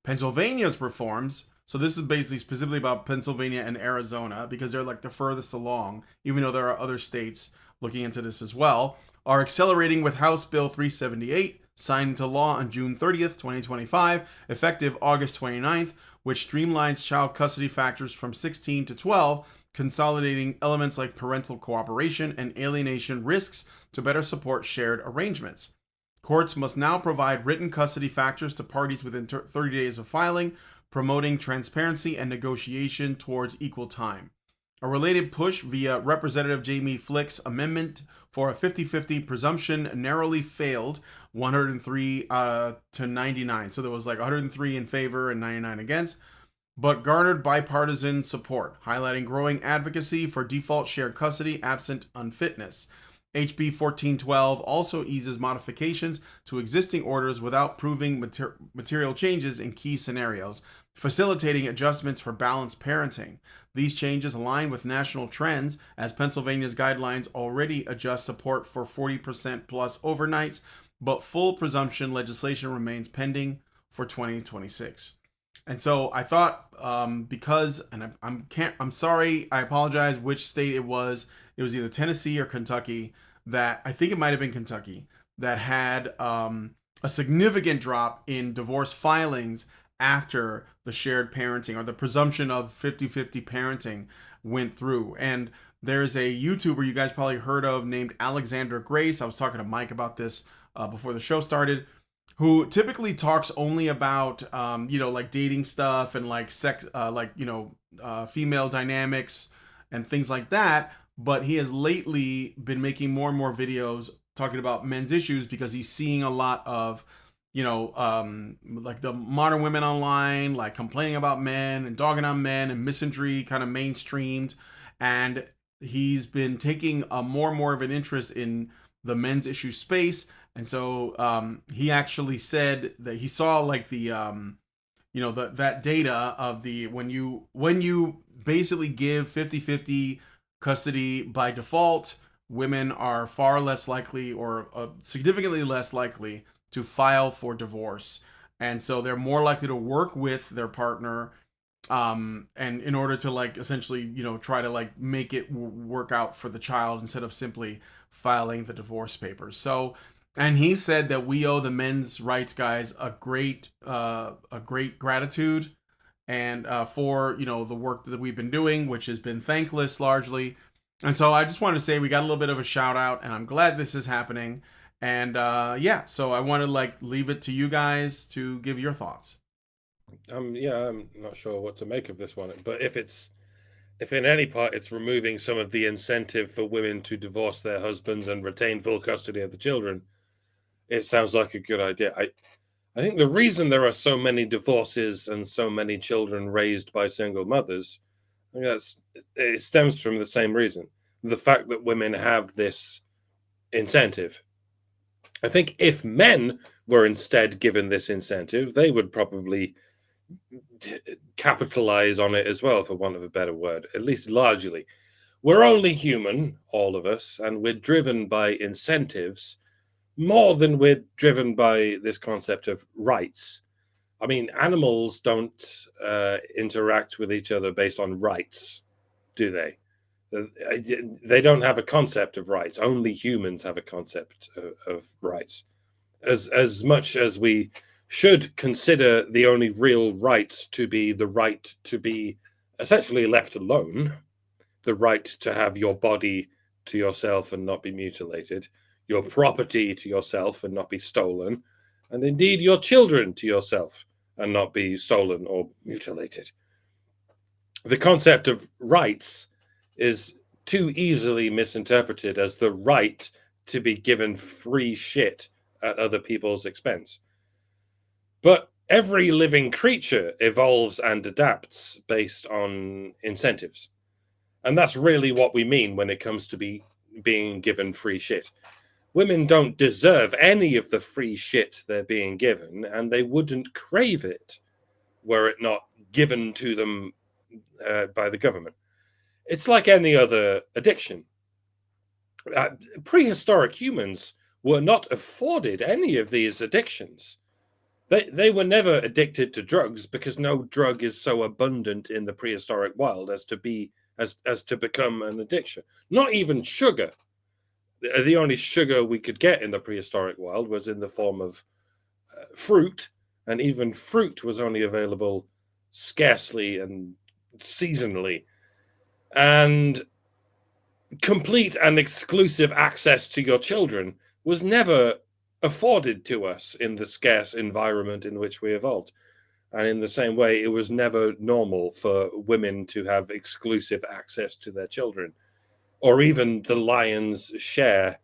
Pennsylvania's reforms, so this is basically specifically about Pennsylvania and Arizona because they're like the furthest along, even though there are other states looking into this as well, are accelerating with House Bill 378, signed into law on June 30th, 2025, effective August 29th, which streamlines child custody factors from 16 to 12, consolidating elements like parental cooperation and alienation risks to better support shared arrangements. Courts must now provide written custody factors to parties within 30 days of filing, promoting transparency and negotiation towards equal time. A related push via Representative Jamie Flick's amendment for a 50-50 presumption narrowly failed, 103 to 99. So there was like 103 in favor and 99 against, but garnered bipartisan support, highlighting growing advocacy for default shared custody absent unfitness. HB 1412 also eases modifications to existing orders without proving material changes in key scenarios, facilitating adjustments for balanced parenting. These changes align with national trends, as Pennsylvania's guidelines already adjust support for 40% plus overnights, but full presumption legislation remains pending for 2026. And so I thought, because, and I'm sorry, I apologize which state it was. It was either Tennessee or Kentucky, that I think it might have been Kentucky, that had a significant drop in divorce filings after the shared parenting or the presumption of 50-50 parenting went through. And there's a YouTuber you guys probably heard of named Alexandra Grace. I was talking to Mike about this before the show started, who typically talks only about like dating stuff and like sex, female dynamics and things like that. but he has lately been making more and more videos talking about men's issues because he's seeing a lot of, like the modern women online, like complaining about men and dogging on men and misandry kind of mainstreamed. And he's been taking a more and more of an interest in the men's issue space. And so he actually said that he saw like the that data of the when you basically give 50-50 custody by default, women are far less likely, or significantly less likely, to file for divorce. And so they're more likely to work with their partner, and in order to like essentially try to like make it work out for the child instead of simply filing the divorce papers. So, and he said that we owe the men's rights guys a great gratitude, and for the work that we've been doing, which has been thankless largely. And so I just wanted to say we got a little bit of a shout out, and I'm glad this is happening. And yeah, so I want to like leave it to you guys to give your thoughts. Yeah, I'm not sure what to make of this one, but if in any part it's removing some of the incentive for women to divorce their husbands and retain full custody of the children, it sounds like a good idea. I think the reason there are so many divorces and so many children raised by single mothers, I think it stems from the same reason. The fact that women have this incentive. I think if men were instead given this incentive, they would probably capitalize on it as well, for want of a better word, at least largely. We're only human, all of us, and we're driven by incentives more than we're driven by this concept of rights. I mean, animals don't interact with each other based on rights, do they? They don't have a concept of rights. Only humans have a concept of rights. As much as we should consider the only real rights to be the right to be essentially left alone, the right to have your body to yourself and not be mutilated, your property to yourself and not be stolen, and indeed your children to yourself and not be stolen or mutilated. The concept of rights is too easily misinterpreted as the right to be given free shit at other people's expense. But every living creature evolves and adapts based on incentives. And that's really what we mean when it comes to being given free shit. Women don't deserve any of the free shit they're being given, and they wouldn't crave it were it not given to them by the government. It's like any other addiction. Prehistoric humans were not afforded any of these addictions. They were never addicted to drugs because no drug is so abundant in the prehistoric wild as to become an addiction. Not even sugar. The only sugar we could get in the prehistoric wild was in the form of fruit, and even fruit was only available scarcely and seasonally. And complete and exclusive access to your children was never afforded to us in the scarce environment in which we evolved. And in the same way, it was never normal for women to have exclusive access to their children, or even the lion's share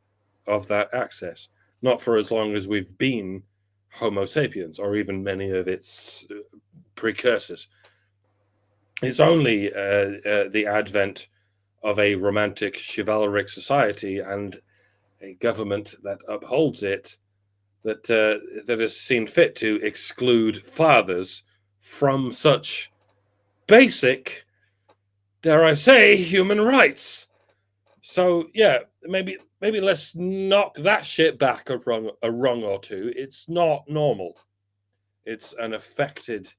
of that access, not for as long as we've been Homo sapiens, or even many of its precursors. It's only the advent of a romantic chivalric society and a government that upholds it that has seen fit to exclude fathers from such basic, dare I say, human rights. So yeah, maybe let's knock that shit back a rung or two. It's not normal. It's an affected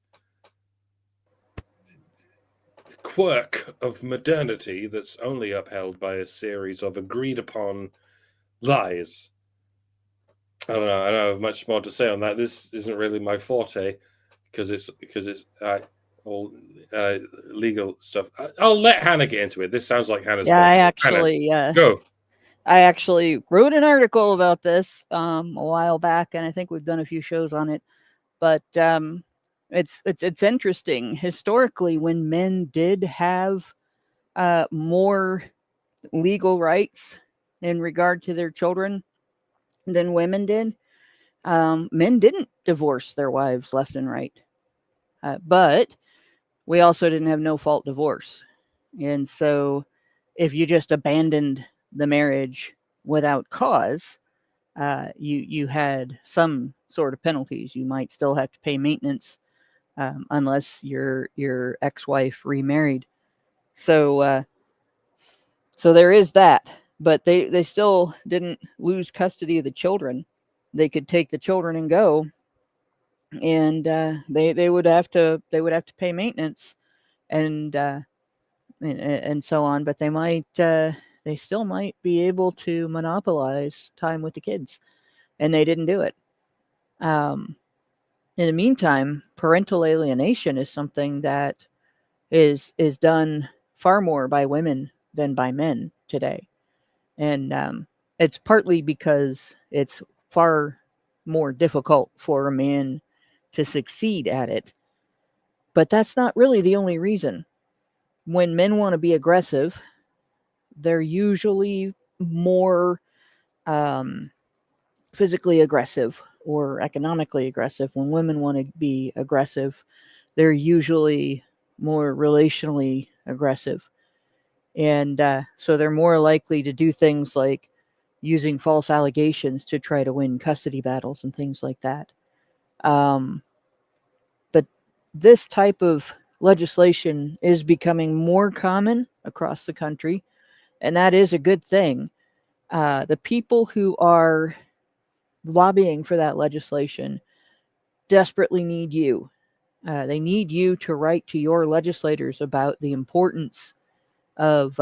quirk of modernity that's only upheld by a series of agreed upon lies. I don't know. I don't have much more to say on that. This isn't really my forte because it's all legal stuff. I'll let Hannah get into it. This sounds like Hannah's forte. Hannah, go. I actually wrote an article about this a while back, and I think we've done a few shows on it. But it's interesting. Historically, when men did have more legal rights in regard to their children than women did. Men didn't divorce their wives left and right, but we also didn't have no fault divorce. And so if you just abandoned the marriage without cause, you had some sort of penalties. You might still have to pay maintenance unless your ex-wife remarried. So so there is that. But they still didn't lose custody of the children. They could take the children and go, and they would have to pay maintenance and and so on. But they still might be able to monopolize time with the kids, and they didn't do it. In the meantime, parental alienation is something that is done far more by women than by men today, and it's partly because it's far more difficult for a man to succeed at it. But that's not really the only reason. When men want to be aggressive, they're usually more physically aggressive or economically aggressive. When women want to be aggressive, they're usually more relationally aggressive. And so they're more likely to do things like using false allegations to try to win custody battles and things like that. But this type of legislation is becoming more common across the country, and that is a good thing. The people who are lobbying for that legislation desperately need you. They need you to write to your legislators about the importance of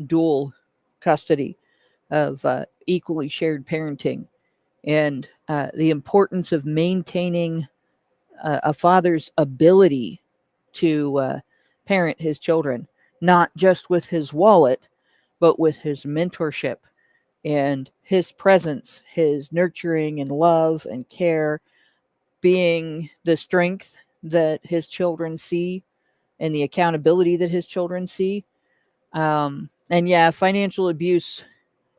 dual custody, of equally shared parenting, and the importance of maintaining a father's ability to parent his children, not just with his wallet, but with his mentorship and his presence, his nurturing and love and care, being the strength that his children see and the accountability that his children see. And yeah, financial abuse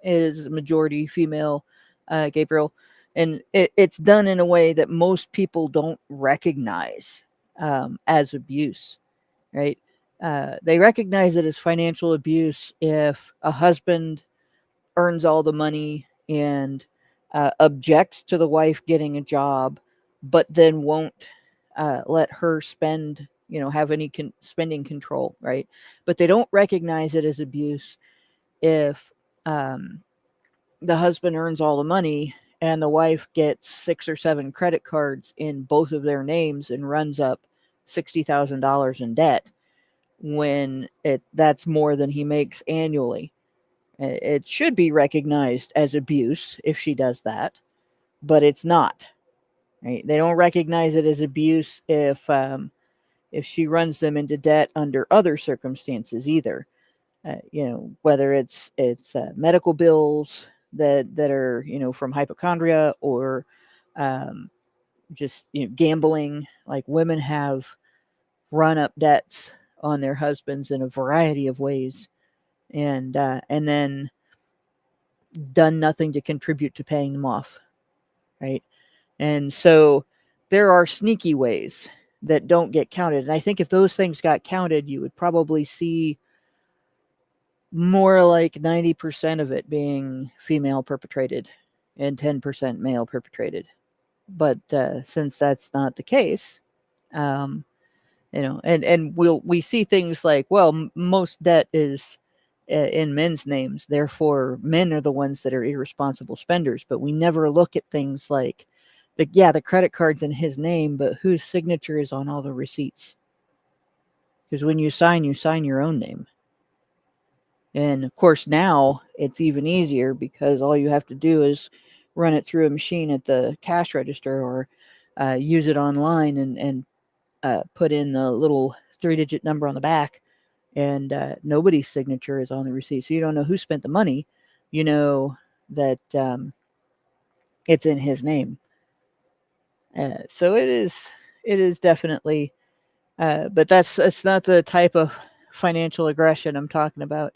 is majority female, Gabriel, and it's done in a way that most people don't recognize as abuse, right? They recognize it as financial abuse if a husband earns all the money and objects to the wife getting a job, but then won't let her spend, have any spending control, right? But they don't recognize it as abuse if the husband earns all the money and the wife gets 6 or 7 credit cards in both of their names and runs up $60,000 in debt when that's more than he makes annually. It should be recognized as abuse if she does that, but it's not. Right? They don't recognize it as abuse if she runs them into debt under other circumstances either. Whether it's medical bills that are from hypochondria or just gambling. Like, women have run up debts on their husbands in a variety of ways, and then done nothing to contribute to paying them off, right? And so there are sneaky ways that don't get counted. And I think if those things got counted, you would probably see more like 90% of it being female perpetrated and 10% male perpetrated. But since that's not the case, and we see things like, well, most debt is in men's names, therefore men are the ones that are irresponsible spenders. But we never look at things like the credit card's in his name, but whose signature is on all the receipts? Because when you sign your own name. And of course now it's even easier because all you have to do is run it through a machine at the cash register or use it online and put in the little 3-digit number on the back, and nobody's signature is on the receipt. So you don't know who spent the money. You know that it's in his name. So it is definitely, but it's not the type of financial aggression I'm talking about.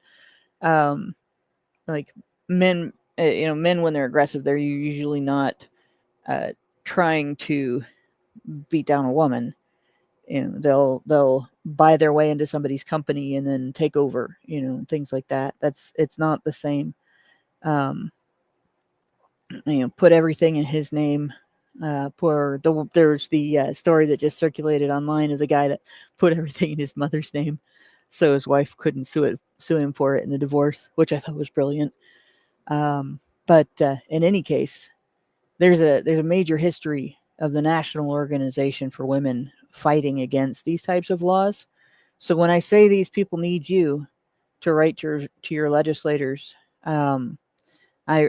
like men, men when they're aggressive, they're usually not trying to beat down a woman. They'll buy their way into somebody's company and then take over, things like that. It's not the same. Put everything in his name. There's the story that just circulated online of the guy that put everything in his mother's name, so his wife couldn't sue him for it in the divorce, which I thought was brilliant. But in any case, there's a major history of the National Organization for Women fighting against these types of laws. So when I say these people need you to write to your legislators, I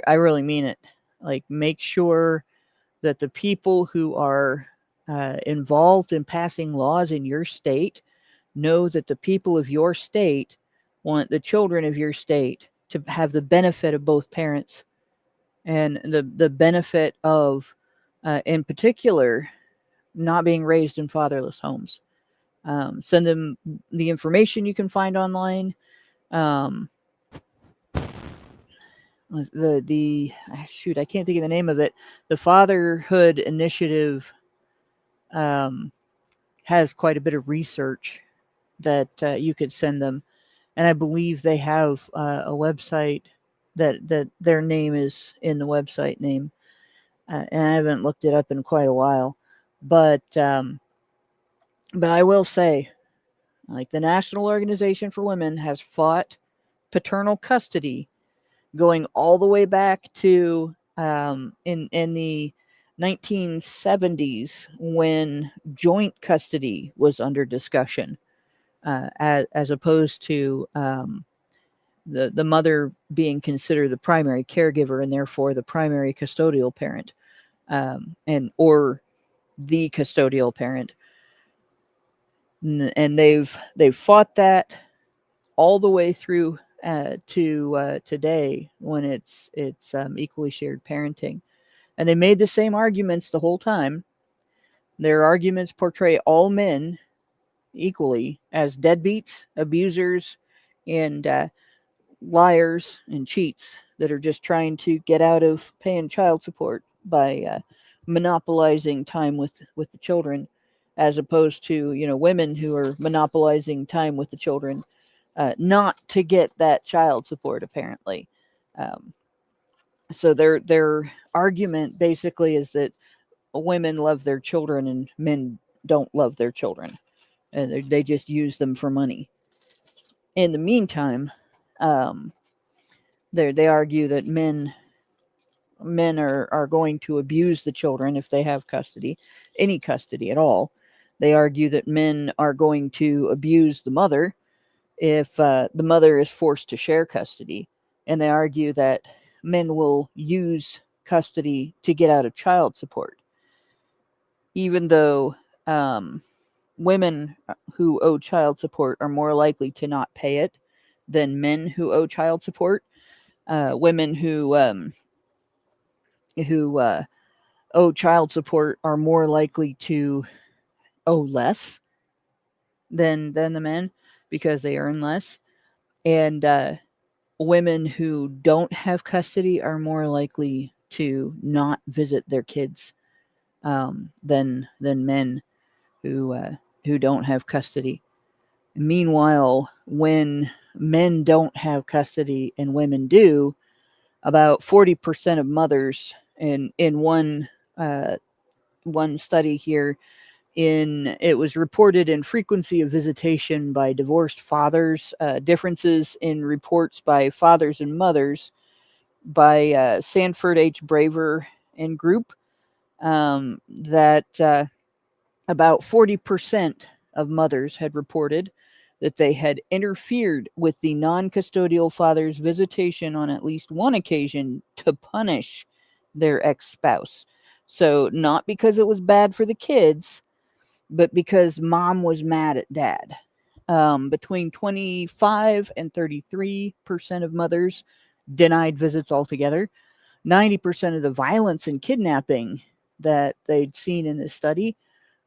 really mean it. Like, make sure that the people who are involved in passing laws in your state know that the people of your state want the children of your state to have the benefit of both parents, and the benefit of, in particular, not being raised in fatherless homes. Send them the information you can find online. Shoot, I can't think of the name of it. The Fatherhood Initiative has quite a bit of research that you could send them, and I believe they have a website that their name is in the website name, and I haven't looked it up in quite a while, but I will say, like, the National Organization for Women has fought paternal custody going all the way back to in the 1970s, when joint custody was under discussion, as opposed to the mother being considered the primary caregiver and therefore the primary custodial parent, or the custodial parent. And they've fought that all the way through to today, when it's equally shared parenting. And they made the same arguments the whole time. Their arguments portray all men equally as deadbeats, abusers, and liars and cheats that are just trying to get out of paying child support by monopolizing time with the children, as opposed to women who are monopolizing time with the children, not to get that child support, apparently. So their argument basically is that women love their children and men don't love their children, and they just use them for money. In the meantime, they argue that men are going to abuse the children if they have custody, any custody at all. They argue that men are going to abuse the mother if the mother is forced to share custody. And they argue that men will use custody to get out of child support, even though women who owe child support are more likely to not pay it than men who owe child support. Women who owe child support are more likely to owe less than the men, because they earn less. And women who don't have custody are more likely to not visit their kids than men who don't have custody. Meanwhile, when men don't have custody and women do, about 40% of mothers in one study here, it was reported in frequency of visitation by divorced fathers, differences in reports by fathers and mothers by Sanford H. Braver and group, that about 40% of mothers had reported that they had interfered with the non-custodial father's visitation on at least one occasion to punish their ex-spouse. So not because it was bad for the kids, but because mom was mad at dad. Between 25 and 33% of mothers denied visits altogether. 90% of the violence and kidnapping that they'd seen in this study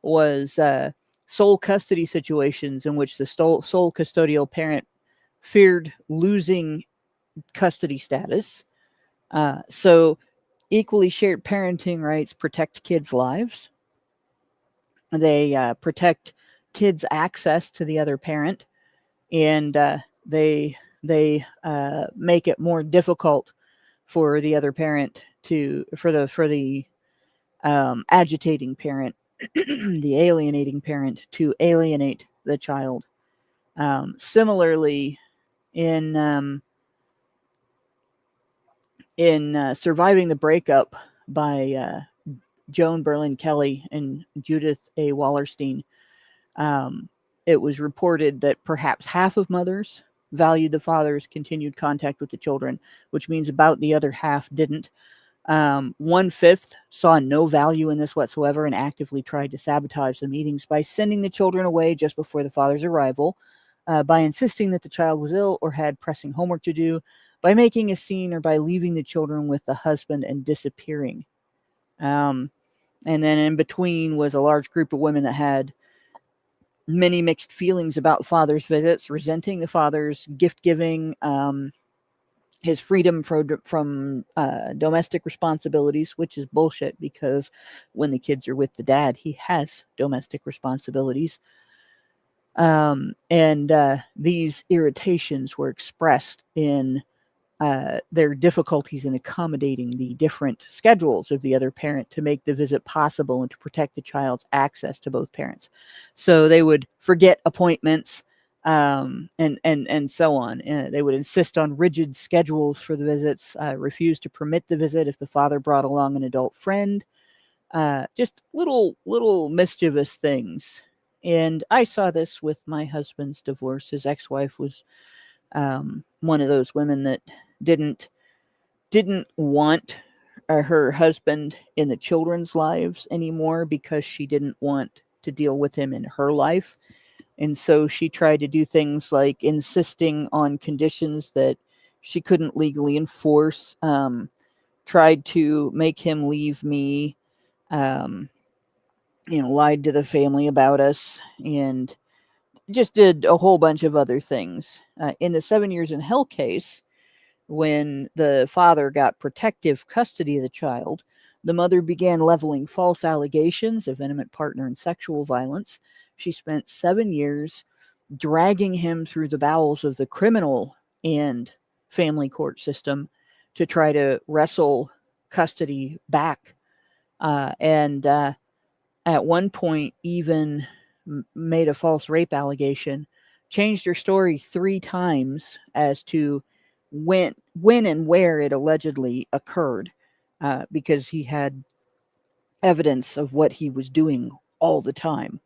was sole custody situations in which the sole custodial parent feared losing custody status. So equally shared parenting rights protect kids' lives. They protect kids' access to the other parent, and they make it more difficult for the other parent for the agitating parent, the alienating parent, to alienate the child. Similarly, in Surviving the Breakup by Joan Berlin Kelly and Judith A. Wallerstein, it was reported that perhaps half of mothers valued the father's continued contact with the children, which means about the other half didn't. 1/5 saw no value in this whatsoever and actively tried to sabotage the meetings by sending the children away just before the father's arrival, by insisting that the child was ill or had pressing homework to do, by making a scene, or by leaving the children with the husband and disappearing. And then in between was a large group of women that had many mixed feelings about the father's visits, resenting the father's gift giving, his freedom from domestic responsibilities, which is bullshit, because when the kids are with the dad, he has domestic responsibilities. And these irritations were expressed in their difficulties in accommodating the different schedules of the other parent to make the visit possible and to protect the child's access to both parents. So they would forget appointments, and so on. They would insist on rigid schedules for the visits, refuse to permit the visit if the father brought along an adult friend. Just little mischievous things. And I saw this with my husband's divorce. His ex-wife was one of those women that didn't want her husband in the children's lives anymore because she didn't want to deal with him in her life. And so she tried to do things like insisting on conditions that she couldn't legally enforce, tried to make him leave me, lied to the family about us, and just did a whole bunch of other things. In the 7 Years in Hell case, when the father got protective custody of the child, the mother began leveling false allegations of intimate partner and sexual violence. She spent 7 years dragging him through the bowels of the criminal and family court system to try to wrestle custody back. And at one point, even made a false rape allegation, changed her story 3 times as to when and where it allegedly occurred, because he had evidence of what he was doing all the time.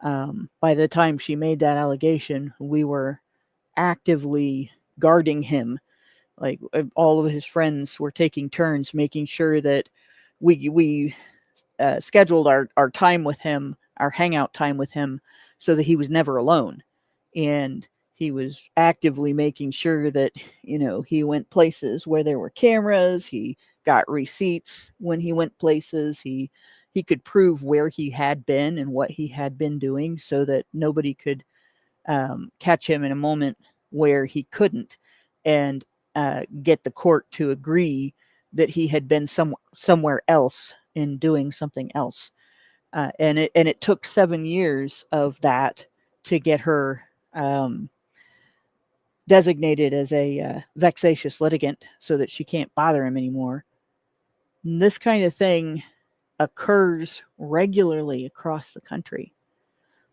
By the time she made that allegation, we were actively guarding him. Like, all of his friends were taking turns making sure that we scheduled our time with him, our hangout time with him, so that he was never alone. And he was actively making sure that, he went places where there were cameras. He got receipts when he went places. He could prove where he had been and what he had been doing, so that nobody could catch him in a moment where he couldn't, and get the court to agree that he had been somewhere else in doing something else. And it took 7 years of that to get her designated as a vexatious litigant, so that she can't bother him anymore. And this kind of thing occurs regularly across the country.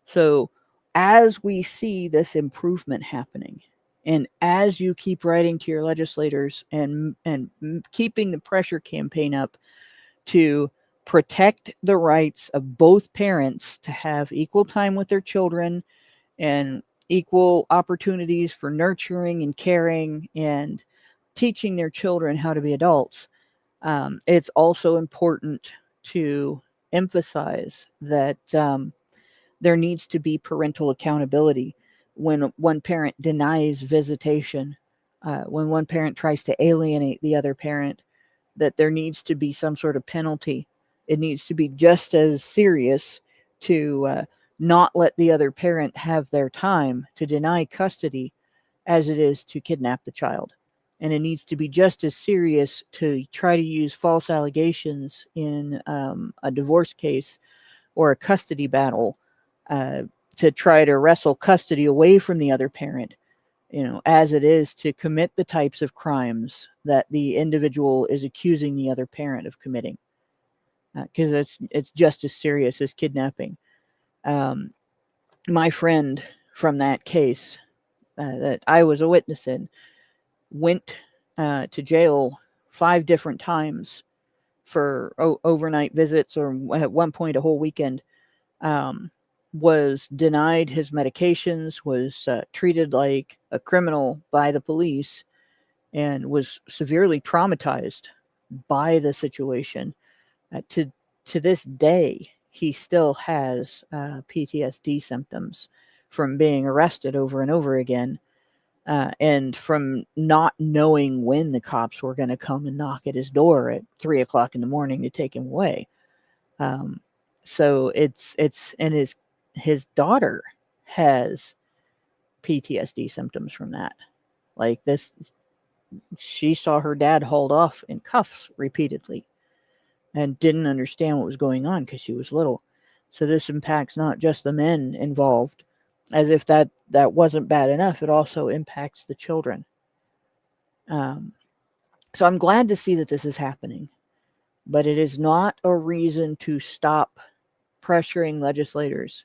So as we see this improvement happening, and as you keep writing to your legislators and keeping the pressure campaign up to protect the rights of both parents to have equal time with their children and equal opportunities for nurturing and caring and teaching their children how to be adults, it's also important to emphasize that there needs to be parental accountability when one parent denies visitation, when one parent tries to alienate the other parent, that there needs to be some sort of penalty. It needs to be just as serious to not let the other parent have their time, to deny custody, as it is to kidnap the child. and it needs to be just as serious to try to use false allegations in a divorce case or a custody battle to try to wrestle custody away from the other parent, as it is to commit the types of crimes that the individual is accusing the other parent of committing, because it's just as serious as kidnapping. My friend from that case that I was a witness in went to jail 5 different times for overnight visits, or at one point a whole weekend. Was denied his medications, was treated like a criminal by the police, and was severely traumatized by the situation. To this day, he still has PTSD symptoms from being arrested over and over again, and from not knowing when the cops were going to come and knock at his door at 3 o'clock in the morning to take him away. So it's and his daughter has PTSD symptoms from that. Like this, she saw her dad hauled off in cuffs repeatedly and didn't understand what was going on because she was little. So this impacts not just the men involved, as if that wasn't bad enough. It also impacts the children. So I'm glad to see that this is happening, but it is not a reason to stop pressuring legislators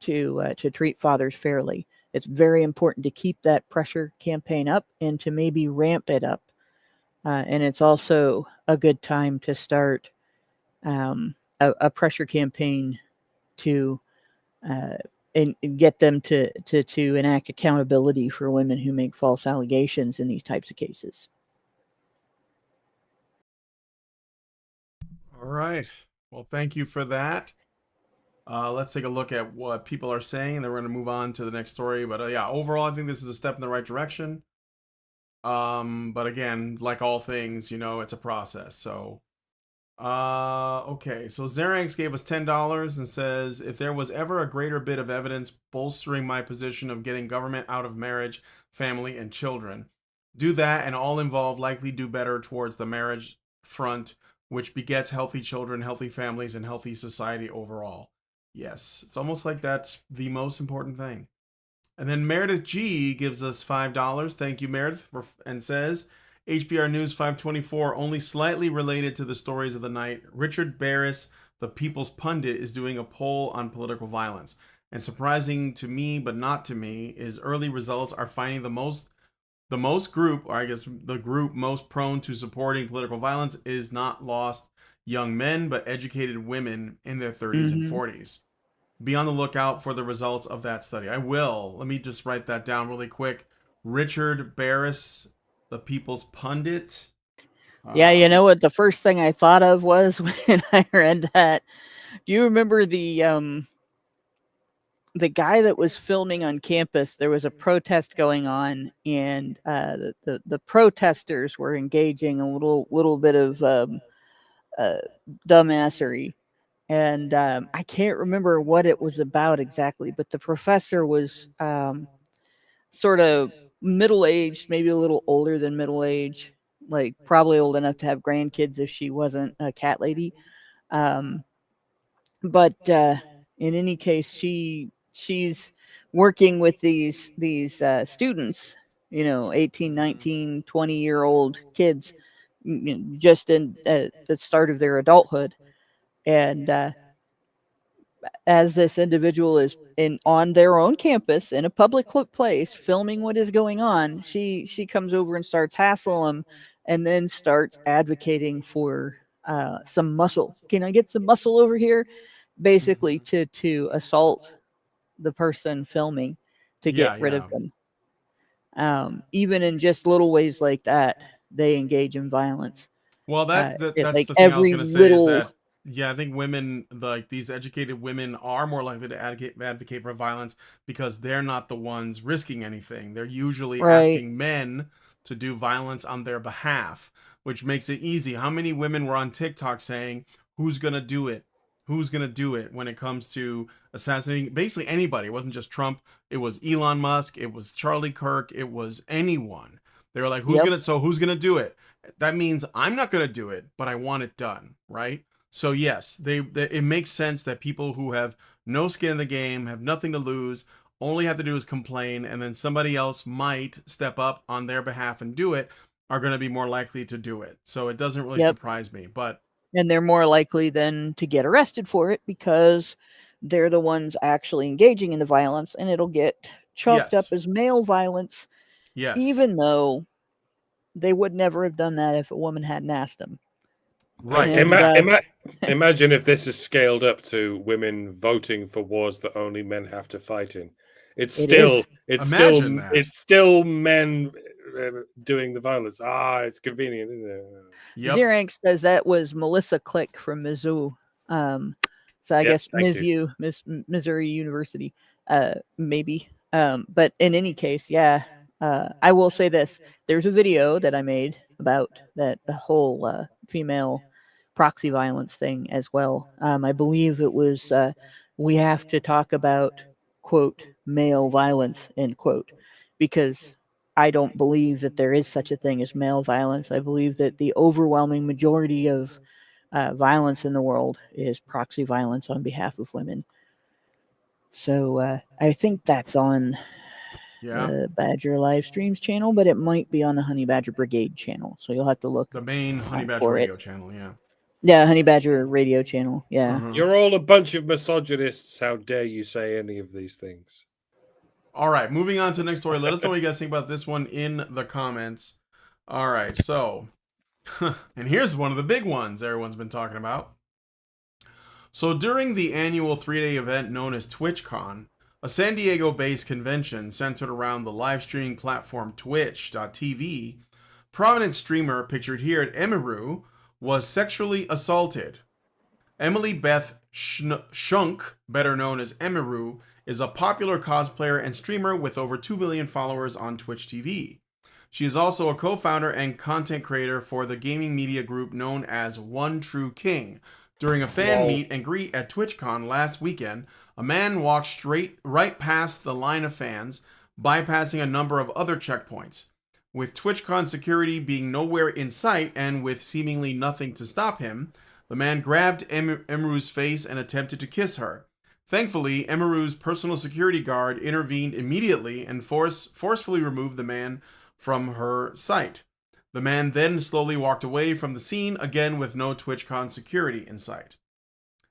to treat fathers fairly. It's very important to keep that pressure campaign up and to maybe ramp it up. And it's also a good time to start a pressure campaign to and get them to enact accountability for women who make false allegations in these types of cases. All right. Well, thank you for that. Let's take a look at what people are saying, and then we're going to move on to the next story. But yeah, overall, I think this is a step in the right direction. But again, like all things, it's a process. So, okay. So Zerax gave us $10 and says, if there was ever a greater bit of evidence bolstering my position of getting government out of marriage, family, and children, do that, and all involved likely do better towards the marriage front, which begets healthy children, healthy families, and healthy society overall. Yes, it's almost like that's the most important thing. And then Meredith G gives us $5. Thank you, Meredith, and says, HBR News 524, only slightly related to the stories of the night. Richard Barris, the People's Pundit, is doing a poll on political violence. And surprising to me, but not to me, is early results are finding the most group, or I guess the group most prone to supporting political violence is not lost young men, but educated women in their 30s and 40s. Be on the lookout for the results of that study. I will. Let me just write that down really quick. Richard Barris, the People's Pundit. Yeah, you know what? The first thing I thought of was when I read that. Do you remember the guy that was filming on campus? There was a protest going on, and the protesters were engaging a little bit of dumbassery. And I can't remember what it was about exactly, but the professor was sort of middle-aged, maybe a little older than middle-aged, like probably old enough to have grandkids if she wasn't a cat lady. But in any case, she's working with these students, 18, 19, 20-year-old kids, just in the start of their adulthood. And as this individual is on their own campus in a public place filming what is going on, she comes over and starts hassling them, and then starts advocating for some muscle. Can I get some muscle over here? Basically to assault the person filming, to get rid of them. Even in just little ways like that, they engage in violence. Well, that's like the thing I was every going to say is little that, yeah, I think women, like these educated women, are more likely to advocate for violence because they're not the ones risking anything. They're usually asking men to do violence on their behalf, which makes it easy. How many women were on TikTok saying, who's going to do it? Who's going to do it when it comes to assassinating basically anybody? It wasn't just Trump. It was Elon Musk. It was Charlie Kirk. It was anyone. They were like, Yep. who's gonna do it? That means I'm not gonna do it, but I want it done, right? So yes, it makes sense that people who have no skin in the game, have nothing to lose, only have to do is complain, and then somebody else might step up on their behalf and do it, are going to be more likely to do it. So it doesn't really Yep. surprise me. But And they're more likely then to get arrested for it because they're the ones actually engaging in the violence, and it'll get chalked up yes, as male violence, yes, even though they would never have done that if a woman hadn't asked them. right, And exactly. Imagine if this is scaled up to women voting for wars that only men have to fight in. Imagine that. It's still men doing the violence. It's convenient, isn't it? Yep. Xeranx says that was Melissa Click from Mizzou. So I guess Mizzou, Missouri University, maybe. But in any case, yeah. I will say this: there's a video that I made about the whole female proxy violence thing as well. I believe it was we have to talk about quote male violence end quote, because I don't believe that there is such a thing as male violence. I believe that the overwhelming majority of violence in the world is proxy violence on behalf of women. So I think that's on the Badger live streams channel, but it might be on the Honey Badger Brigade channel. So you'll have to look the main Honey Badger radio channel. Yeah, Honey Badger radio channel. Yeah. You're all a bunch of misogynists. How dare you say any of these things? All right, moving on to the next story. Let us know what you guys think about this one in the comments. All right, so, and here's one of the big ones everyone's been talking about. So during the annual 3-day event known as TwitchCon, a San Diego-based convention centered around the live streaming platform Twitch.tv, prominent streamer pictured here at Emiru was sexually assaulted. Emily Beth Shunk, better known as Emiru, is a popular cosplayer and streamer with over 2 million followers on Twitch TV. She is also a co-founder and content creator for the gaming media group known as One True King. During a fan meet and greet at TwitchCon last weekend, a man walked right past the line of fans, bypassing a number of other checkpoints. With TwitchCon security being nowhere in sight and with seemingly nothing to stop him, the man grabbed Emiru's face and attempted to kiss her. Thankfully, Emiru's personal security guard intervened immediately and forcefully removed the man from her sight. The man then slowly walked away from the scene, again with no TwitchCon security in sight.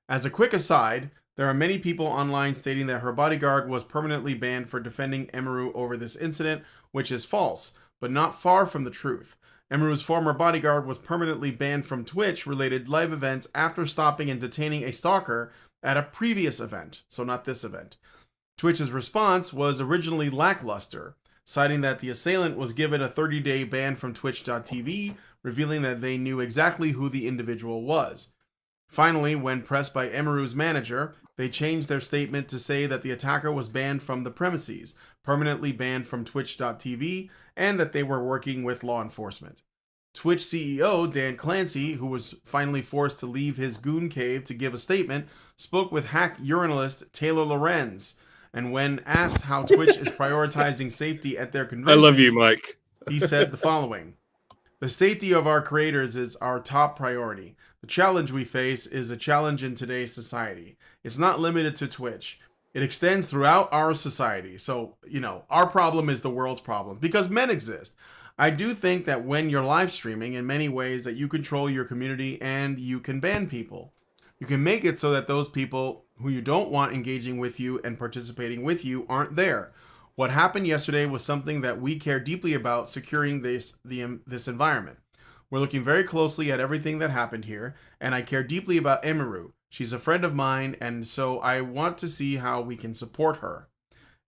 As a quick aside, there are many people online stating that her bodyguard was permanently banned for defending Emiru over this incident, which is false, but not far from the truth. Emiru's former bodyguard was permanently banned from Twitch-related live events after stopping and detaining a stalker at a previous event, so not this event. Twitch's response was originally lackluster, citing that the assailant was given a 30-day ban from Twitch.tv, revealing that they knew exactly who the individual was. Finally, when pressed by Emiru's manager, they changed their statement to say that the attacker was banned from the premises, permanently banned from Twitch.tv, and that they were working with law enforcement. Twitch CEO Dan Clancy, who was finally forced to leave his goon cave to give a statement, spoke with hack urinalist Taylor Lorenz, and when asked how Twitch is prioritizing safety at their conventions, I love you, Mike. He said the following: "The safety of our creators is our top priority. The challenge we face is a challenge in today's society. It's not limited to Twitch. It extends throughout our society. So, our problem is the world's problem because men exist. I do think that when you're live streaming, in many ways that you control your community and you can ban people. You can make it so that those people who you don't want engaging with you and participating with you aren't there. What happened yesterday was something that we care deeply about, securing this environment. We're looking very closely at everything that happened here, and I care deeply about Emiru. She's a friend of mine, and so I want to see how we can support her."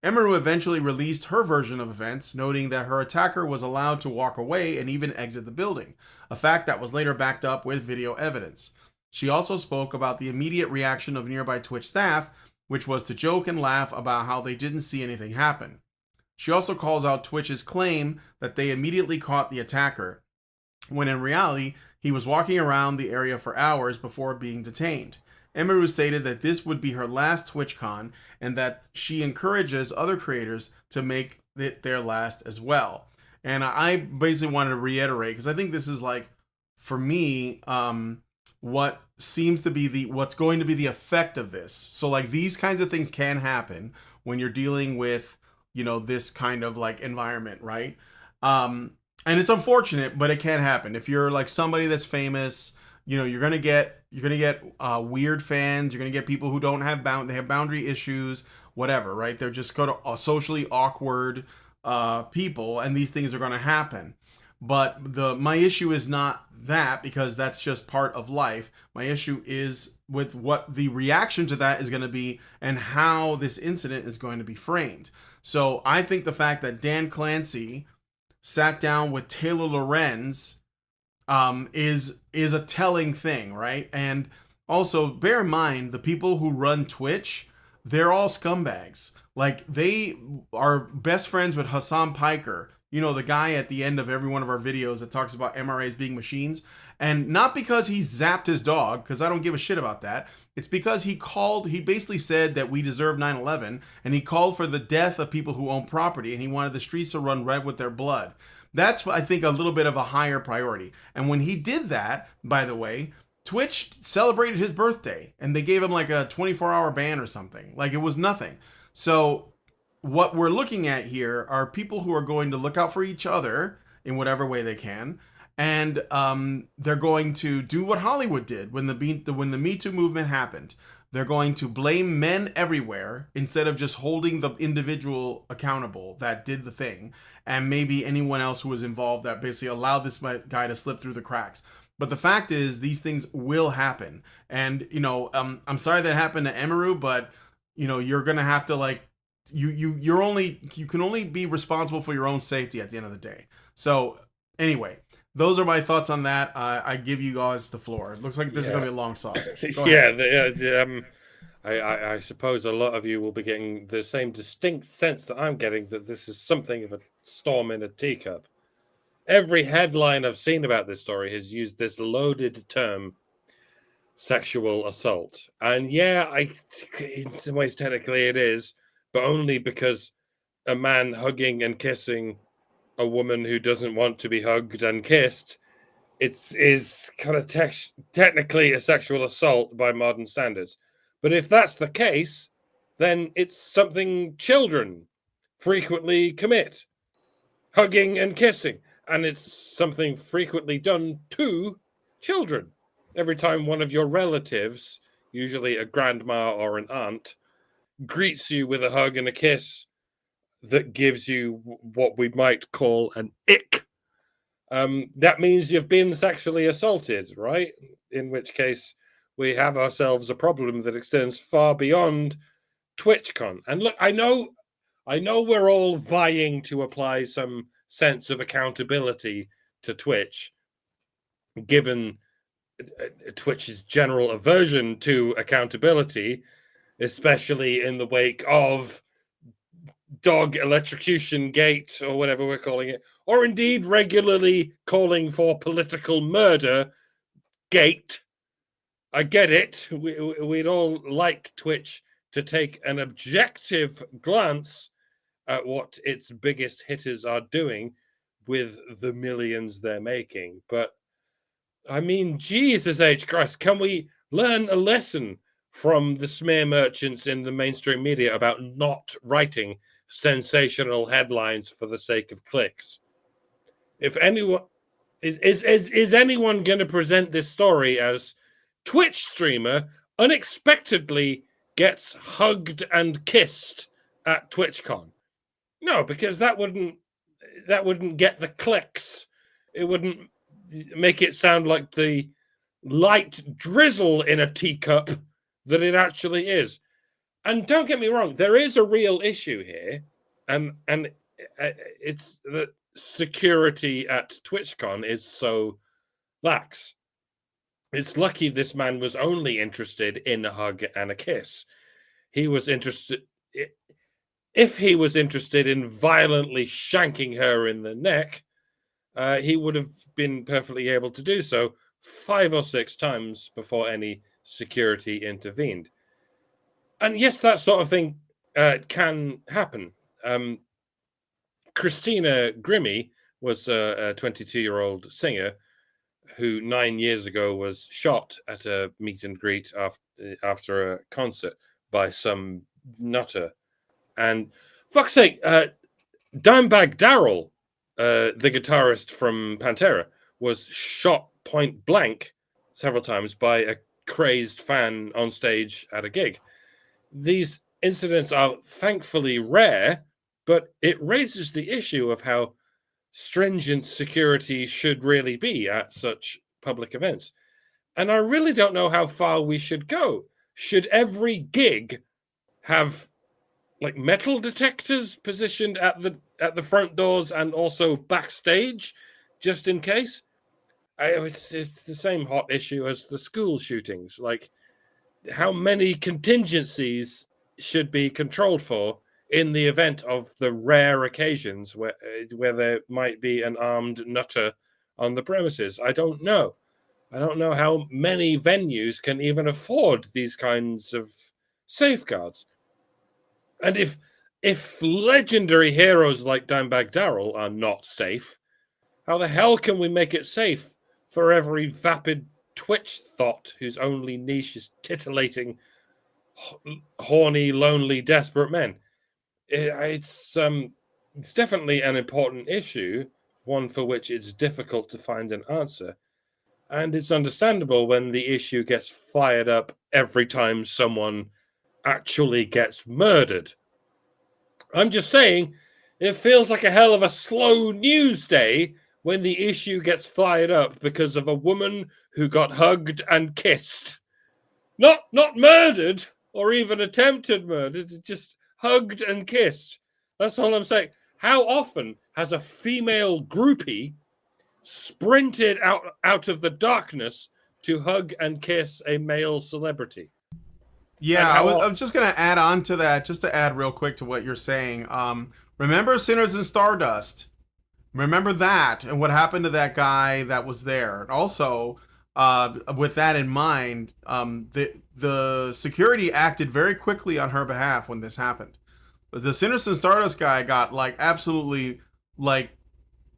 Emiru eventually released her version of events, noting that her attacker was allowed to walk away and even exit the building, a fact that was later backed up with video evidence. She also spoke about the immediate reaction of nearby Twitch staff, which was to joke and laugh about how they didn't see anything happen. She also calls out Twitch's claim that they immediately caught the attacker, when in reality, he was walking around the area for hours before being detained. Emiru stated that this would be her last TwitchCon and that she encourages other creators to make it their last as well. And I basically wanted to reiterate because I think this is like, for me, what seems to be what's going to be the effect of this. So like these kinds of things can happen when you're dealing with, this kind of like environment, right? And it's unfortunate, but it can happen. If you're like somebody that's famous, you're gonna get weird fans. You're gonna get people who don't have they have boundary issues, whatever, right? They're just going to socially awkward people, and these things are going to happen. But my issue is not that, because that's just part of life. My issue is with what the reaction to that is going to be and how this incident is going to be framed. So I think the fact that Dan Clancy sat down with Taylor Lorenz is a telling thing, right? And also bear in mind the people who run Twitch, they're all scumbags. Like they are best friends with Hassan Piker, the guy at the end of every one of our videos that talks about MRAs being machines. And not because he zapped his dog, because I don't give a shit about that. It's because he basically said that we deserve 9/11, and he called for the death of people who own property, and he wanted the streets to run red with their blood. That's, I think, a little bit of a higher priority. And when he did that, by the way, Twitch celebrated his birthday and they gave him like a 24-hour ban or something. Like it was nothing. So what we're looking at here are people who are going to look out for each other in whatever way they can, and they're going to do what Hollywood did when the Me Too movement happened. They're going to blame men everywhere instead of just holding the individual accountable that did the thing, and maybe anyone else who was involved that basically allowed this guy to slip through the cracks. But the fact is, these things will happen, and I'm sorry that happened to Emiru, but you're gonna have to like you can only be responsible for your own safety at the end of the day. So anyway, those are my thoughts on that. I give you guys the floor. It looks like this is gonna be a long sausage. Go ahead. I suppose a lot of you will be getting the same distinct sense that I'm getting, that this is something of a storm in a teacup. Every headline I've seen about this story has used this loaded term, sexual assault. And yeah, in some ways technically it is, but only because a man hugging and kissing a woman who doesn't want to be hugged and kissed, is kind of technically a sexual assault by modern standards. But if that's the case, then it's something children frequently commit, hugging and kissing. And it's something frequently done to children. Every time one of your relatives, usually a grandma or an aunt, greets you with a hug and a kiss that gives you what we might call an ick, that means you've been sexually assaulted, right? In which case, we have ourselves a problem that extends far beyond TwitchCon. And look, I know we're all vying to apply some sense of accountability to Twitch, given Twitch's general aversion to accountability, especially in the wake of dog electrocution gate, or whatever we're calling it, or indeed regularly calling for political murder gate. I get it. We'd all like Twitch to take an objective glance at what its biggest hitters are doing with the millions they're making. But I mean, Jesus H. Christ, can we learn a lesson from the smear merchants in the mainstream media about not writing sensational headlines for the sake of clicks? If anyone is anyone going to present this story as Twitch streamer unexpectedly gets hugged and kissed at TwitchCon? No, because that wouldn't get the clicks. It wouldn't make it sound like the light drizzle in a teacup that it actually is. And don't get me wrong, there is a real issue here, and it's that security at TwitchCon is so lax. It's lucky this man was only interested in a hug and a kiss. He was interested. If he was interested in violently shanking her in the neck, he would have been perfectly able to do so 5 or 6 times before any security intervened. And yes, that sort of thing can happen. Christina Grimmie was a 22-year-old singer who 9 years ago was shot at a meet and greet after a concert by some nutter. And fuck's sake, Dimebag Darrell, the guitarist from Pantera, was shot point blank several times by a crazed fan on stage at a gig. These incidents are thankfully rare, but it raises the issue of how stringent security should really be at such public events. And I really don't know how far we should go. Should every gig have like metal detectors positioned at the front doors and also backstage, just in case? It's the same hot issue as the school shootings. Like, how many contingencies should be controlled for in the event of the rare occasions where there might be an armed nutter on the premises? I don't know. I don't know how many venues can even afford these kinds of safeguards. And if legendary heroes like Dimebag Darrell are not safe, how the hell can we make it safe for every vapid Twitch thought whose only niche is titillating horny, lonely, desperate men? It's definitely an important issue, one for which it's difficult to find an answer. And it's understandable when the issue gets fired up every time someone actually gets murdered. I'm just saying, it feels like a hell of a slow news day when the issue gets fired up because of a woman who got hugged and kissed. Not murdered or even attempted murder, just hugged and kissed. That's all I'm saying. How often has a female groupie sprinted out of the darkness to hug and kiss a male celebrity? Yeah, I was just gonna add on to that, just to add real quick to what you're saying. Remember Sinners in Stardust? Remember that and what happened to that guy that was there. And also, with that in mind, the security acted very quickly on her behalf when this happened. The Sinners in Stardust guy got like absolutely like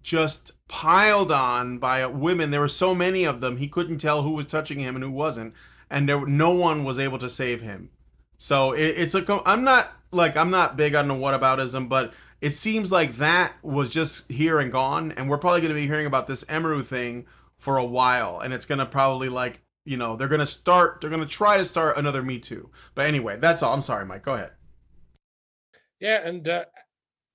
just piled on by women. There were so many of them, he couldn't tell who was touching him and who wasn't, and no one was able to save him. So it's a. I'm not big on the whataboutism, but it seems like that was just here and gone, and we're probably going to be hearing about this Emiru thing for a while, and it's going to probably they're going to try to start another Me Too. But anyway, that's all. I'm sorry, Mike. Go ahead. Yeah, and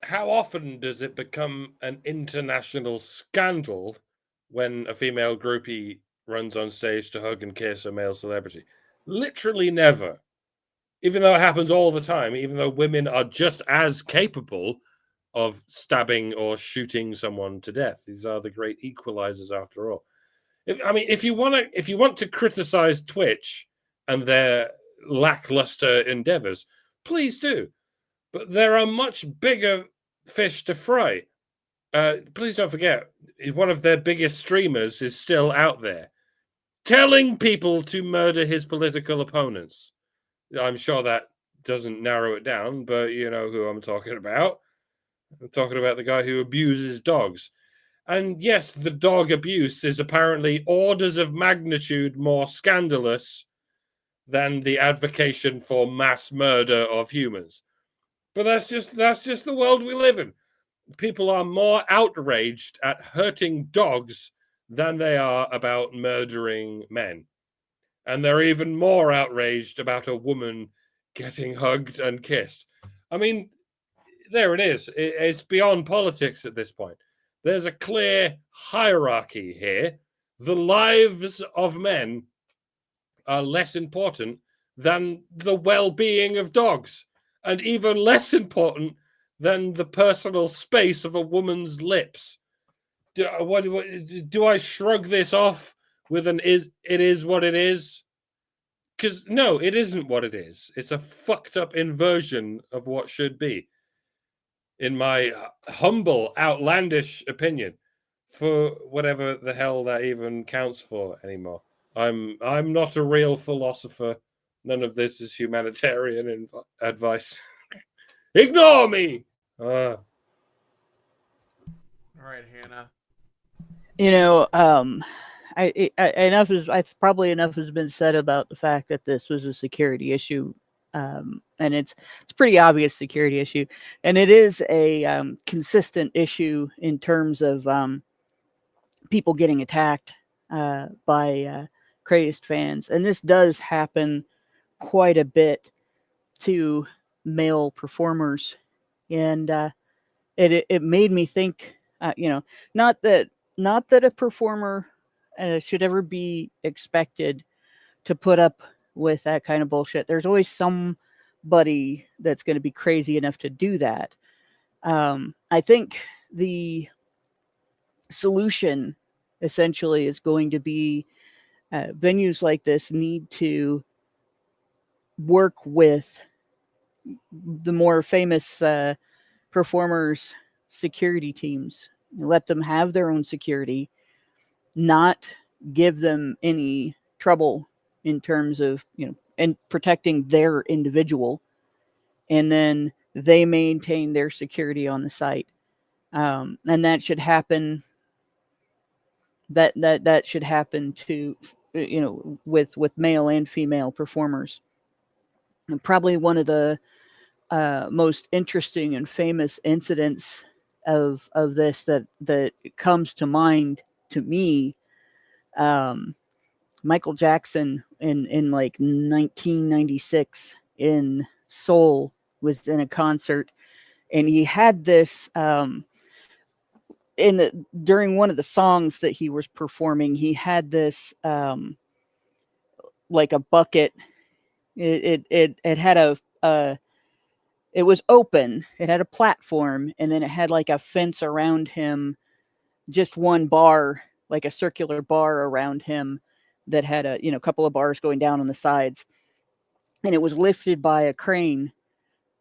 how often does it become an international scandal when a female groupie runs on stage to hug and kiss a male celebrity? Literally never. Even though it happens all the time, even though women are just as capable of stabbing or shooting someone to death. These are the great equalizers after all. If you want to criticize Twitch and their lackluster endeavors, please do. But there are much bigger fish to fry. Please don't forget, one of their biggest streamers is still out there telling people to murder his political opponents. I'm sure that doesn't narrow it down, but you know who I'm talking about. I'm talking about the guy who abuses dogs. And yes, the dog abuse is apparently orders of magnitude more scandalous than the advocacy for mass murder of humans. But that's just the world we live in. People are more outraged at hurting dogs than they are about murdering men. And they're even more outraged about a woman getting hugged and kissed. I mean, there it is. It's beyond politics at this point. There's a clear hierarchy here. The lives of men are less important than the well-being of dogs, and even less important than the personal space of a woman's lips. Do I shrug this off with it is what it is? Because no, it isn't what it is. It's a fucked up inversion of what should be, in my humble, outlandish opinion, for whatever the hell that even counts for anymore. I'm not a real philosopher. None of this is humanitarian advice. Ignore me. All right, Hannah. You know, probably enough has been said about the fact that this was a security issue, and it's a pretty obvious security issue, and it is a consistent issue in terms of people getting attacked by crazed fans, and this does happen quite a bit to male performers, and it made me think, not that a performer should ever be expected to put up with that kind of bullshit. There's always somebody that's going to be crazy enough to do that. I think the solution essentially is going to be venues like this need to work with the more famous performers' security teams. Let them have their own security, not give them any trouble in terms of, and protecting their individual, and then they maintain their security on the site. And that should happen. That should happen to, with male and female performers. And probably one of the most interesting and famous incidents of this that comes to mind to me, Michael Jackson in like 1996 in Seoul was in a concert, and he had this during one of the songs that he was performing, he had this like a bucket. It had it was open. It had a platform, and then it had like a fence around him, just one bar, like a circular bar around him that had a couple of bars going down on the sides, and it was lifted by a crane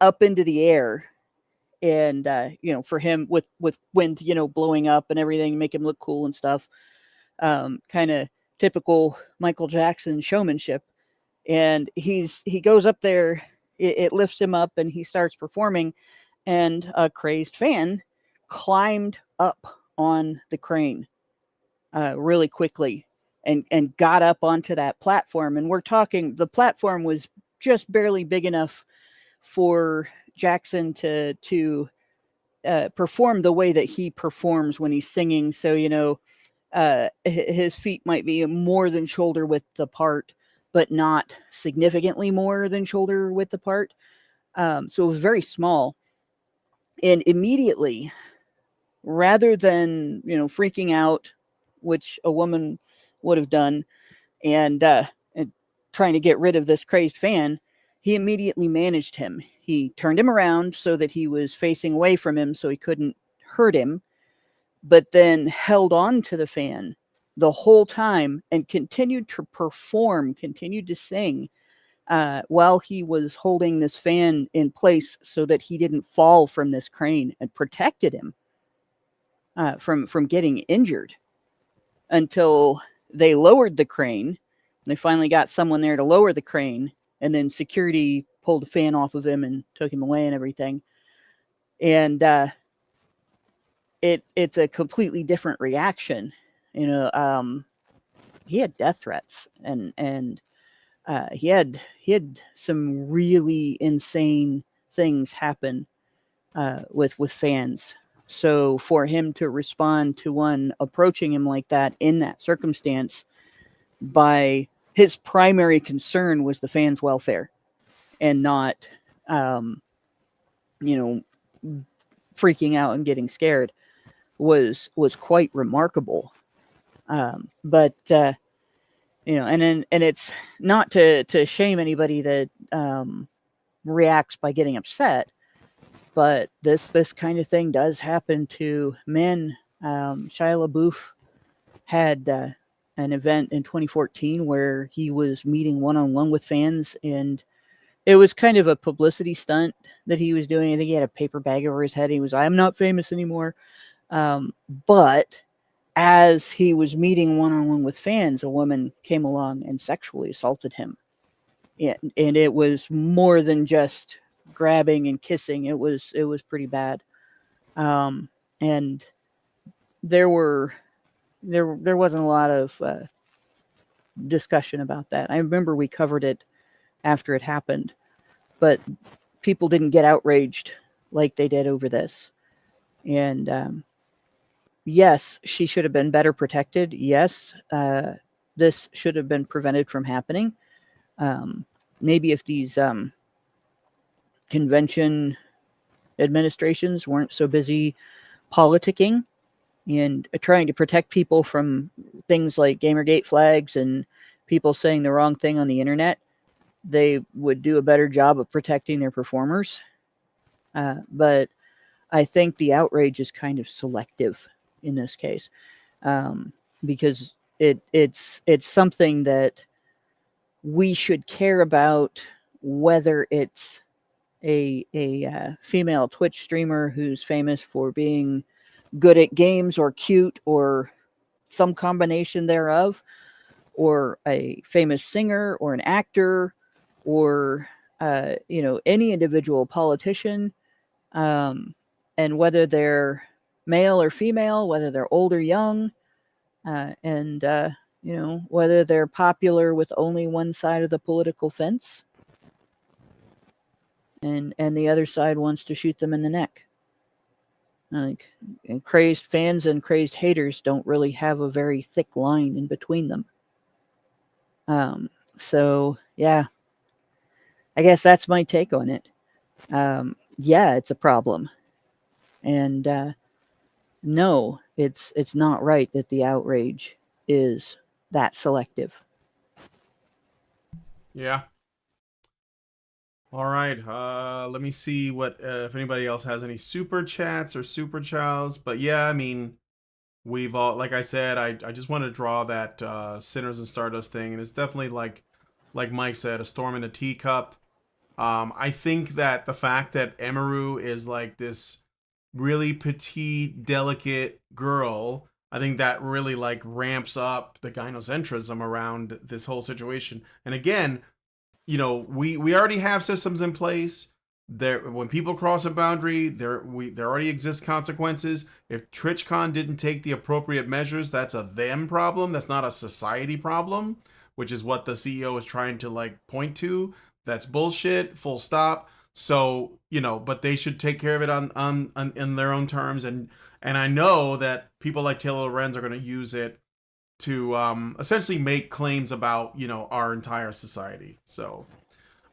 up into the air. And for him, with wind blowing up and everything, make him look cool and stuff, kind of typical Michael Jackson showmanship. And he goes up there, it lifts him up, and he starts performing, and a crazed fan climbed up on the crane really quickly and got up onto that platform. And we're talking, the platform was just barely big enough for Jackson to perform the way that he performs when he's singing. So, his feet might be more than shoulder width apart, but not significantly more than shoulder width apart. So it was very small. And immediately, rather than, freaking out, which a woman would have done, and trying to get rid of this crazed fan, he immediately managed him. He turned him around so that he was facing away from him so he couldn't hurt him, but then held on to the fan the whole time and continued to perform, continued to sing while he was holding this fan in place so that he didn't fall from this crane, and protected him from getting injured, until they lowered the crane. They finally got someone there to lower the crane, and then security pulled the fan off of him and took him away and everything. And it's a completely different reaction. He had death threats, and he had some really insane things happen with fans. So for him to respond to one approaching him like that in that circumstance, by his primary concern was the fans' welfare, and not, freaking out and getting scared, was quite remarkable. But and it's not to shame anybody that reacts by getting upset, but this kind of thing does happen to men. Shia LaBeouf had an event in 2014 where he was meeting one-on-one with fans, and it was kind of a publicity stunt that he was doing. I think he had a paper bag over his head. He was, I'm not famous anymore. But as he was meeting one-on-one with fans, a woman came along and sexually assaulted him. And it was more than just grabbing and kissing. It was pretty bad. And there wasn't a lot of discussion about that. I remember we covered it after it happened, but people didn't get outraged like they did over this. And yes, she should have been better protected. Yes, this should have been prevented from happening. Maybe if these convention administrations weren't so busy politicking and trying to protect people from things like Gamergate flags and people saying the wrong thing on the internet, they would do a better job of protecting their performers. But I think the outrage is kind of selective in this case, because it's something that we should care about, whether it's a female Twitch streamer who's famous for being good at games or cute or some combination thereof, or a famous singer or an actor, or any individual politician, and whether they're male or female, whether they're old or young, and whether they're popular with only one side of the political fence, and the other side wants to shoot them in the neck. Like, and crazed fans and crazed haters don't really have a very thick line in between them. So yeah, I guess that's my take on it. Yeah, it's a problem, and no, it's not right that the outrage is that selective. Yeah. All right. Let me see what if anybody else has any super chats or super chows. But yeah, I mean, we've all, like I said, I just want to draw that Sinners and Stardust thing, and it's definitely like Mike said, a storm in a teacup. I think that the fact that Emiru is like this really petite, delicate girl, I think that really like ramps up the gynocentrism around this whole situation. And again, we already have systems in place. There, when people cross a boundary, there already exist consequences. If TwitchCon didn't take the appropriate measures, that's a them problem. That's not a society problem, which is what the CEO is trying to like point to. That's bullshit. Full stop. So but they should take care of it on in their own terms. And I know that people like Taylor Lorenz are going to use it to essentially make claims about our entire society. So,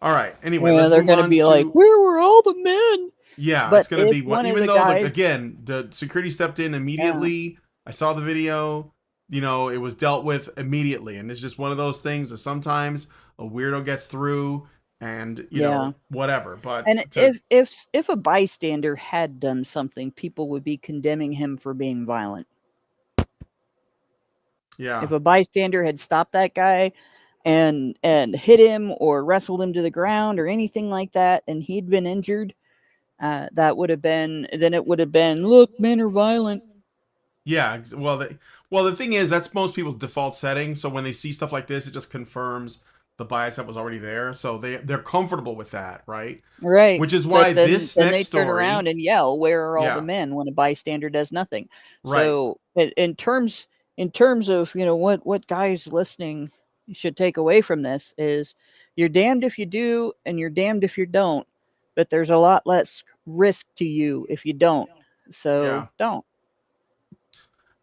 all right. Anyway, let's they're move going to on be to like, where were all the men? yeah. But It's going to be one of even the though guys, again the security stepped in immediately. I saw the video. It was dealt with immediately, and it's just one of those things that sometimes a weirdo gets through, and whatever. But and if a bystander had done something, people would be condemning him for being violent. Yeah. If a bystander had stopped that guy and hit him or wrestled him to the ground or anything like that, and he'd been injured, that would have been, then it would have been, look, men are violent. Yeah. Well, the thing is, that's most people's default setting. So when they see stuff like this, it just confirms the bias that was already there. So they're comfortable with that, right? Right. Which is why then, this then next they story turn around and yell, where are all the men, when a bystander does nothing? Right. So in terms of what guys listening should take away from this is, you're damned if you do and you're damned if you don't, but there's a lot less risk to you if you don't. So don't.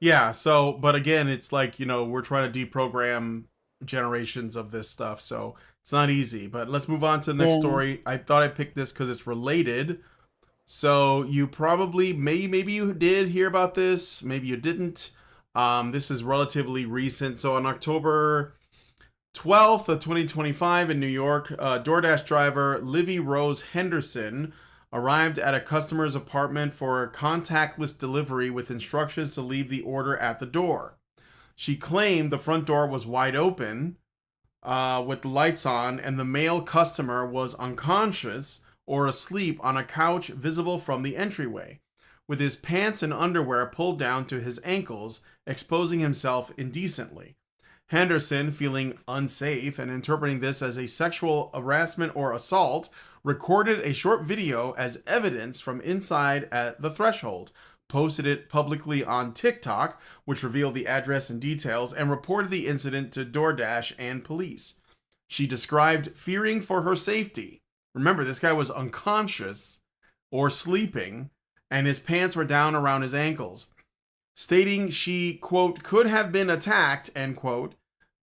Yeah. So, but again, it's like, we're trying to deprogram generations of this stuff. So it's not easy, but let's move on to the next story. I thought I picked this because it's related. So you probably, maybe you did hear about this. Maybe you didn't. This is relatively recent. So on October 12th of 2025 in New York, DoorDash driver Livy Rose Henderson arrived at a customer's apartment for a contactless delivery with instructions to leave the order at the door. She claimed the front door was wide open with the lights on, and the male customer was unconscious or asleep on a couch visible from the entryway, with his pants and underwear pulled down to his ankles, exposing himself indecently. Henderson, feeling unsafe and interpreting this as a sexual harassment or assault, recorded a short video as evidence from inside at the threshold, posted it publicly on TikTok, which revealed the address and details, and reported the incident to DoorDash and police. She described fearing for her safety. Remember, this guy was unconscious or sleeping, and his pants were down around his ankles, stating she, quote, could have been attacked, end quote,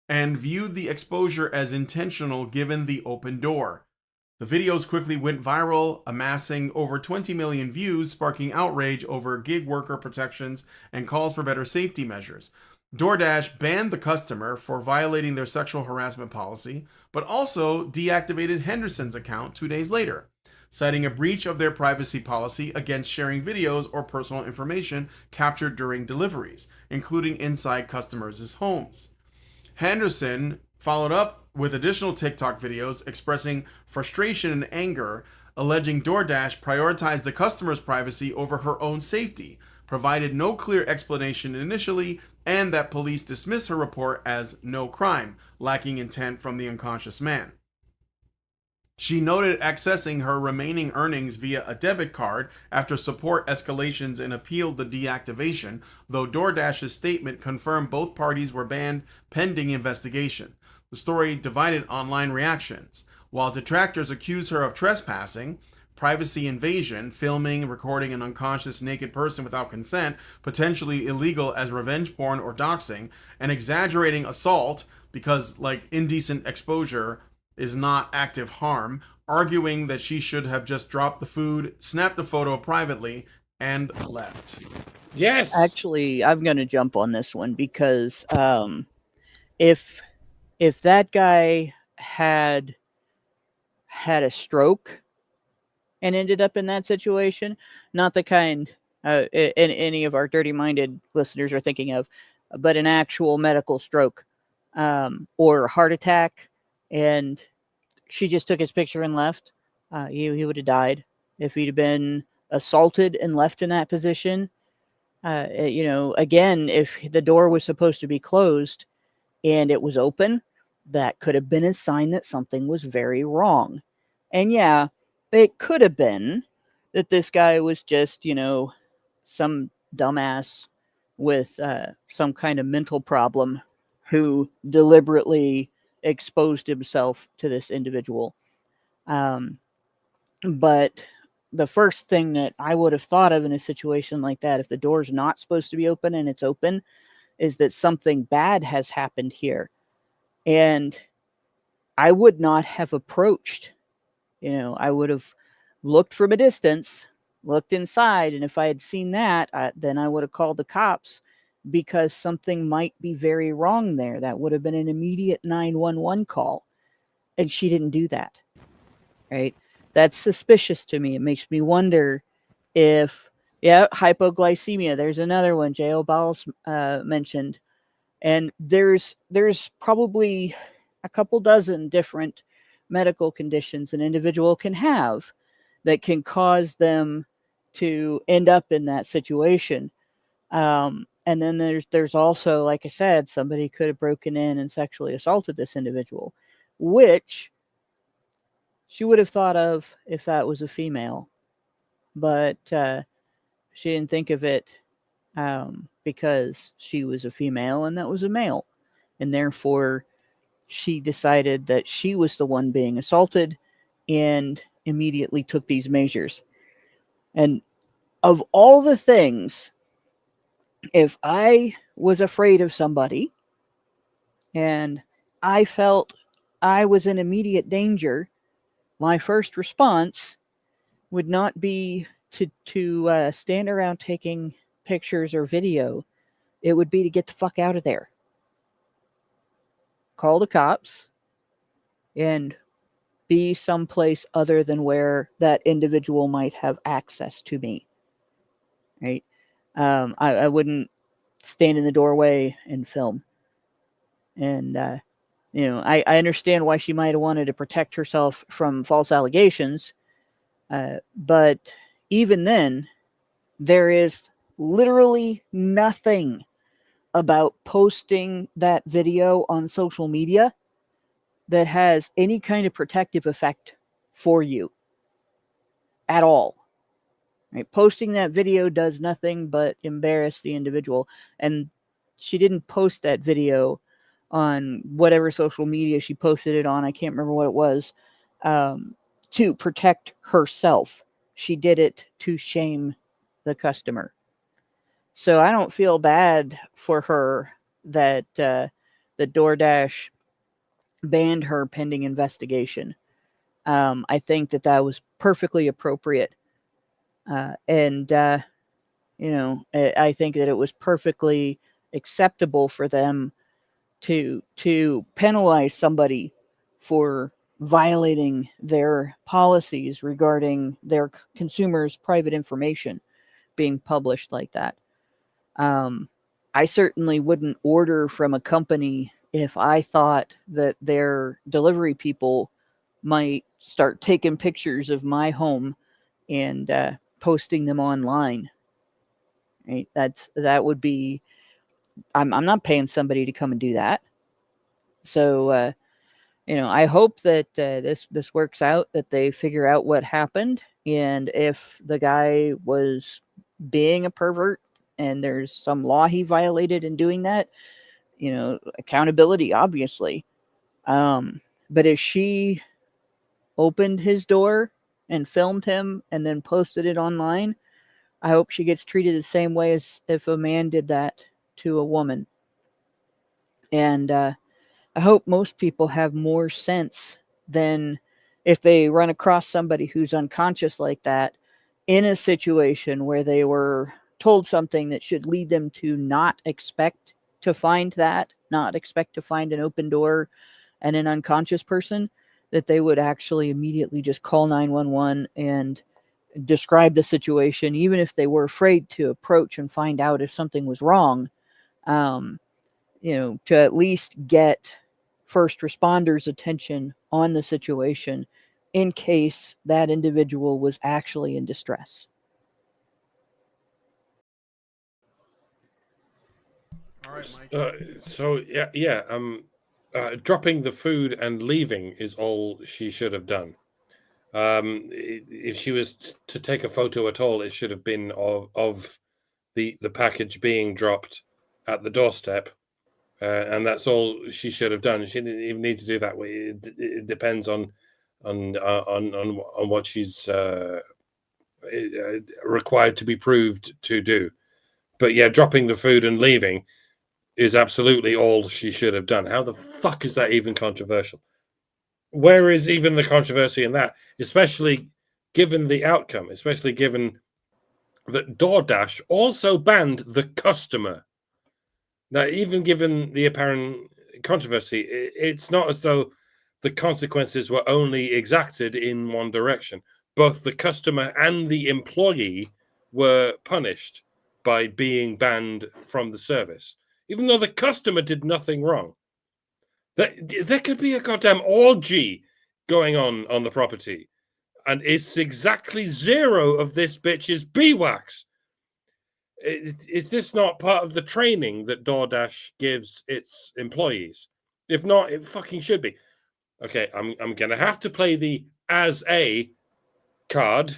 and viewed the exposure as intentional given the open door. The videos quickly went viral, amassing over 20 million views, sparking outrage over gig worker protections and calls for better safety measures. DoorDash banned the customer for violating their sexual harassment policy, but also deactivated Henderson's account 2 days later, citing a breach of their privacy policy against sharing videos or personal information captured during deliveries, including inside customers' homes. Henderson followed up with additional TikTok videos expressing frustration and anger, alleging DoorDash prioritized the customer's privacy over her own safety, provided no clear explanation initially, and that police dismiss her report as no crime, lacking intent from the unconscious man. She noted accessing her remaining earnings via a debit card after support escalations and appealed the deactivation, though DoorDash's statement confirmed both parties were banned pending investigation. The story divided online reactions. While detractors accuse her of trespassing, privacy invasion, filming, recording an unconscious naked person without consent, potentially illegal as revenge porn or doxing, and exaggerating assault because, like, indecent exposure is not active harm, arguing that she should have just dropped the food, snapped the photo privately, and left. Yes. Actually, I'm going to jump on this one because if that guy had a stroke and ended up in that situation, not the kind any of our dirty-minded listeners are thinking of, but an actual medical stroke or heart attack, and she just took his picture and left, he would have died. If he'd have been assaulted and left in that position, again, if the door was supposed to be closed and it was open, that could have been a sign that something was very wrong. And yeah, it could have been that this guy was just, some dumbass with some kind of mental problem who deliberately exposed himself to this individual. But the first thing that I would have thought of in a situation like that, if the door's not supposed to be open and it's open, is that something bad has happened here. And I would not have approached. I would have looked from a distance, looked inside, and if I had seen that, then I would have called the cops because something might be very wrong there. That would have been an immediate 911 call. And she didn't do that. Right? That's suspicious to me. It makes me wonder if, hypoglycemia. There's another one J.O. Bowles mentioned. And there's probably a couple dozen different medical conditions an individual can have that can cause them to end up in that situation. And then there's also, like I said, somebody could have broken in and sexually assaulted this individual, which she would have thought of if that was a female. But she didn't think of it because she was a female and that was a male. And therefore, she decided that she was the one being assaulted and immediately took these measures. And of all the things, if I was afraid of somebody and I felt I was in immediate danger, my first response would not be to stand around taking pictures or video. It would be to get the fuck out of there. Call the cops and be someplace other than where that individual might have access to me. Right? I wouldn't stand in the doorway and film. And, I understand why she might have wanted to protect herself from false allegations. But even then, there is literally nothing about posting that video on social media that has any kind of protective effect for you at all. Right? Posting that video does nothing but embarrass the individual. And she didn't post that video on whatever social media she posted it on. I can't remember what it was, to protect herself. She did it to shame the customer. So I don't feel bad for her that the DoorDash banned her pending investigation. I think that was perfectly appropriate. And I think that it was perfectly acceptable for them to penalize somebody for violating their policies regarding their consumers' private information being published like that. I certainly wouldn't order from a company if I thought that their delivery people might start taking pictures of my home and posting them online. Right? That would be. I'm not paying somebody to come and do that. So I hope that this works out, that they figure out what happened, and if the guy was being a pervert and there's some law he violated in doing that, accountability, obviously. But if she opened his door and filmed him and then posted it online, I hope she gets treated the same way as if a man did that to a woman. And I hope most people have more sense than if they run across somebody who's unconscious like that in a situation where they were told something that should lead them to not expect to find that, not expect to find an open door and an unconscious person, that they would actually immediately just call 911 and describe the situation, even if they were afraid to approach and find out if something was wrong, to at least get first responders' attention on the situation in case that individual was actually in distress. All right, Mike. Dropping the food and leaving is all she should have done. If she was to take a photo at all, it should have been of the package being dropped at the doorstep, and that's all she should have done. She didn't even need to do that. It depends on what she's required to be proved to do. But yeah, dropping the food and leaving is absolutely all she should have done. How the fuck is that even controversial? Where is even the controversy in that? Especially given the outcome, especially given that DoorDash also banned the customer. Now, even given the apparent controversy, it's not as though the consequences were only exacted in one direction. Both the customer and the employee were punished by being banned from the service, even though the customer did nothing wrong. There could be a goddamn orgy going on the property, and it's exactly zero of this bitch's beeswax. Is this not part of the training that DoorDash gives its employees? If not, it fucking should be. Okay, I'm gonna have to play the as a card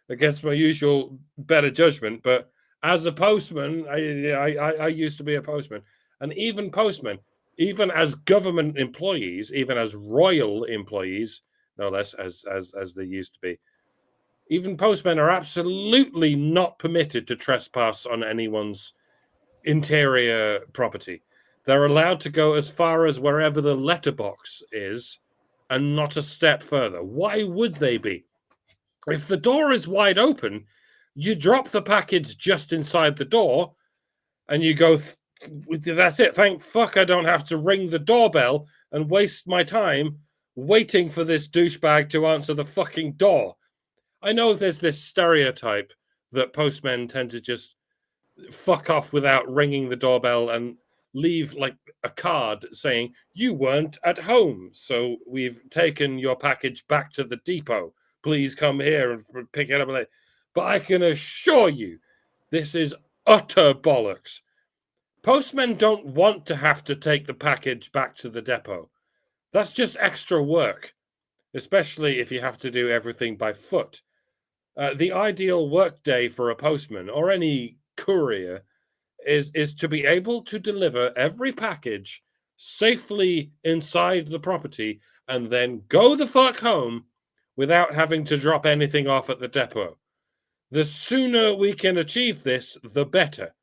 against my usual better judgment, but as a postman, I used to be a postman, and even postmen, even as government employees, even as royal employees, no less as they used to be, even postmen are absolutely not permitted to trespass on anyone's interior property. They're allowed to go as far as wherever the letterbox is and not a step further. Why would they be? If the door is wide open, you drop the package just inside the door and you go, that's it. Thank fuck I don't have to ring the doorbell and waste my time waiting for this douchebag to answer the fucking door. I know there's this stereotype that postmen tend to just fuck off without ringing the doorbell and leave like a card saying, you weren't at home, so we've taken your package back to the depot. Please come here and pick it up. But I can assure you, this is utter bollocks. Postmen don't want to have to take the package back to the depot. That's just extra work, especially if you have to do everything by foot. The ideal workday for a postman or any courier is to be able to deliver every package safely inside the property and then go the fuck home without having to drop anything off at the depot. The sooner we can achieve this, the better.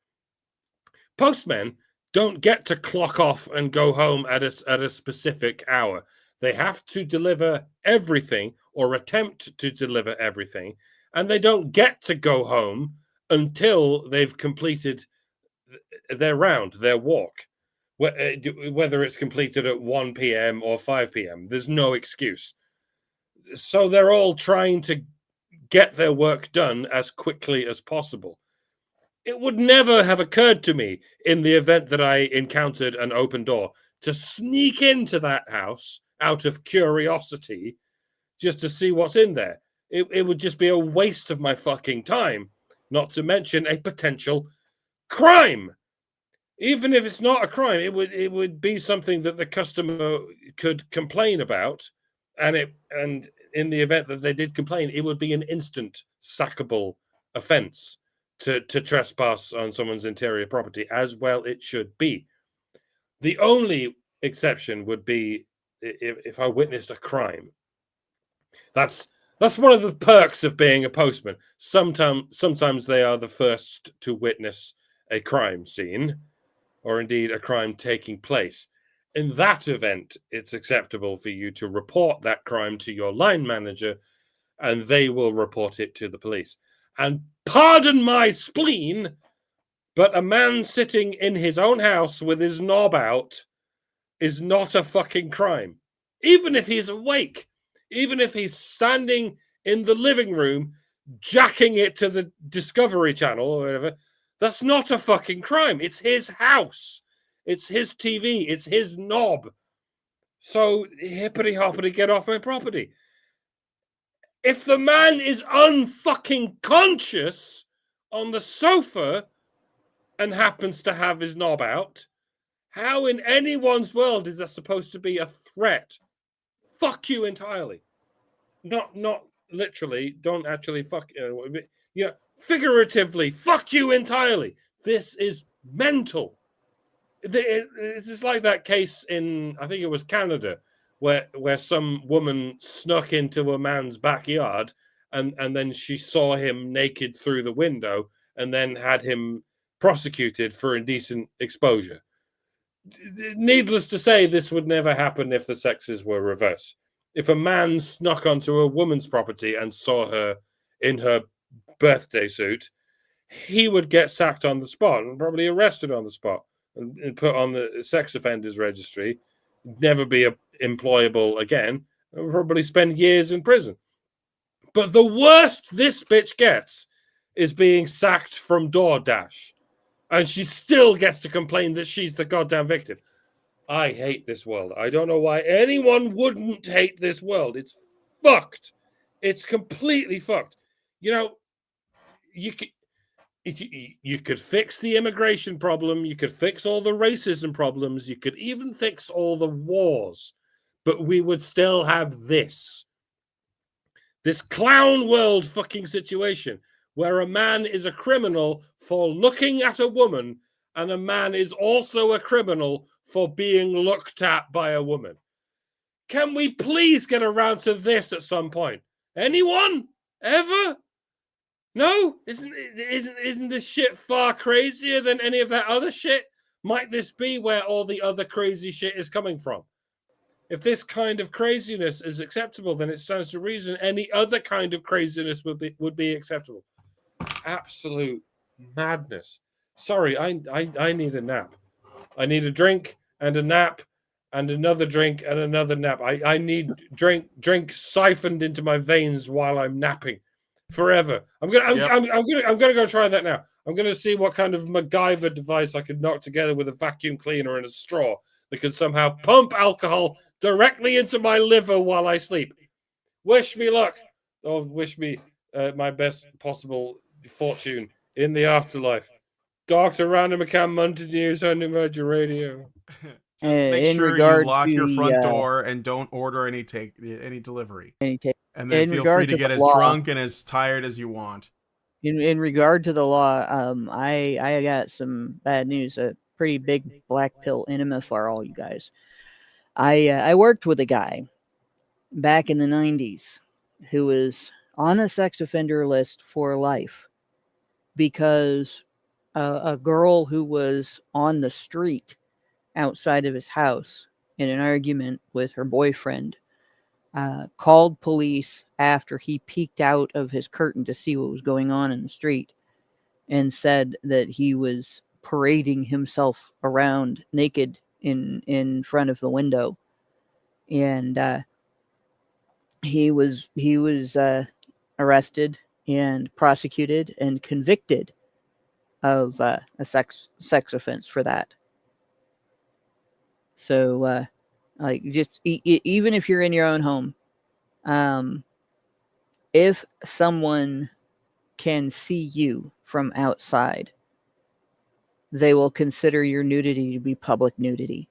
Postmen don't get to clock off and go home at a specific hour. They have to deliver everything or attempt to deliver everything, and they don't get to go home until they've completed their round, their walk. Whether it's completed at 1 p.m. or 5 p.m., there's no excuse. So they're all trying to get their work done as quickly as possible. It would never have occurred to me in the event that I encountered an open door to sneak into that house out of curiosity just to see what's in there. It would just be a waste of my fucking time, not to mention a potential crime. Even if it's not a crime, it would be something that the customer could complain about, and in the event that they did complain, it would be an instant sackable offense to trespass on someone's interior property, as well it should be. The only exception would be if I witnessed a crime. That's one of the perks of being a postman. Sometimes they are the first to witness a crime scene, or indeed a crime taking place. In that event, it's acceptable for you to report that crime to your line manager, and they will report it to the police. And pardon my spleen, but a man sitting in his own house with his knob out is not a fucking crime. Even if he's awake, even if he's standing in the living room, jacking it to the Discovery Channel or whatever, that's not a fucking crime. It's his house. It's his TV. It's his knob. So hippity hoppity, get off my property. If the man is unfucking conscious on the sofa and happens to have his knob out, how in anyone's world is that supposed to be a threat? Fuck you entirely. Not literally. Don't actually fuck. Figuratively, fuck you entirely. This is mental. This is like that case in, I think it was Canada, where some woman snuck into a man's backyard and then she saw him naked through the window and then had him prosecuted for indecent exposure. Needless to say, this would never happen if the sexes were reversed. If a man snuck onto a woman's property and saw her in her birthday suit, he would get sacked on the spot and probably arrested on the spot and put on the sex offenders registry, never be employable again, and probably spend years in prison. But the worst this bitch gets is being sacked from DoorDash, and she still gets to complain that she's the goddamn victim. I hate this world. I don't know why anyone wouldn't hate this world. It's fucked. It's completely fucked. You know, you could fix the immigration problem. You could fix all the racism problems. You could even fix all the wars. But we would still have this clown world fucking situation where a man is a criminal for looking at a woman and a man is also a criminal for being looked at by a woman. Can we please get around to this at some point? Anyone? Ever? No? Isn't this shit far crazier than any of that other shit? Might this be where all the other crazy shit is coming from? If this kind of craziness is acceptable, then it stands to reason any other kind of craziness would be acceptable. Absolute madness. Sorry, I need a nap. I need a drink and a nap and another drink and another nap. I need drink siphoned into my veins while I'm napping forever. I'm gonna go try that now. I'm gonna see what kind of MacGyver device I could knock together with a vacuum cleaner and a straw that could somehow pump alcohol directly into my liver while I sleep. Wish me luck. Or wish me my best possible fortune in the afterlife. Dr. Random Account Monday News on Emerging Radio. Just make sure you lock your front door and don't order any delivery. and then In feel free regard to to get the as law, drunk and as tired as you want. in regard to the law, I got some bad news. A pretty big black pill enema for all you guys. I worked with a guy back in the 90s who was on the sex offender list for life because a girl who was on the street outside of his house in an argument with her boyfriend called police after he peeked out of his curtain to see what was going on in the street and said that he was parading himself around naked in front of the window. And he was arrested and prosecuted and convicted of a sex offense for that. So like just even if you're in your own home, if someone can see you from outside, they will consider your nudity to be public nudity.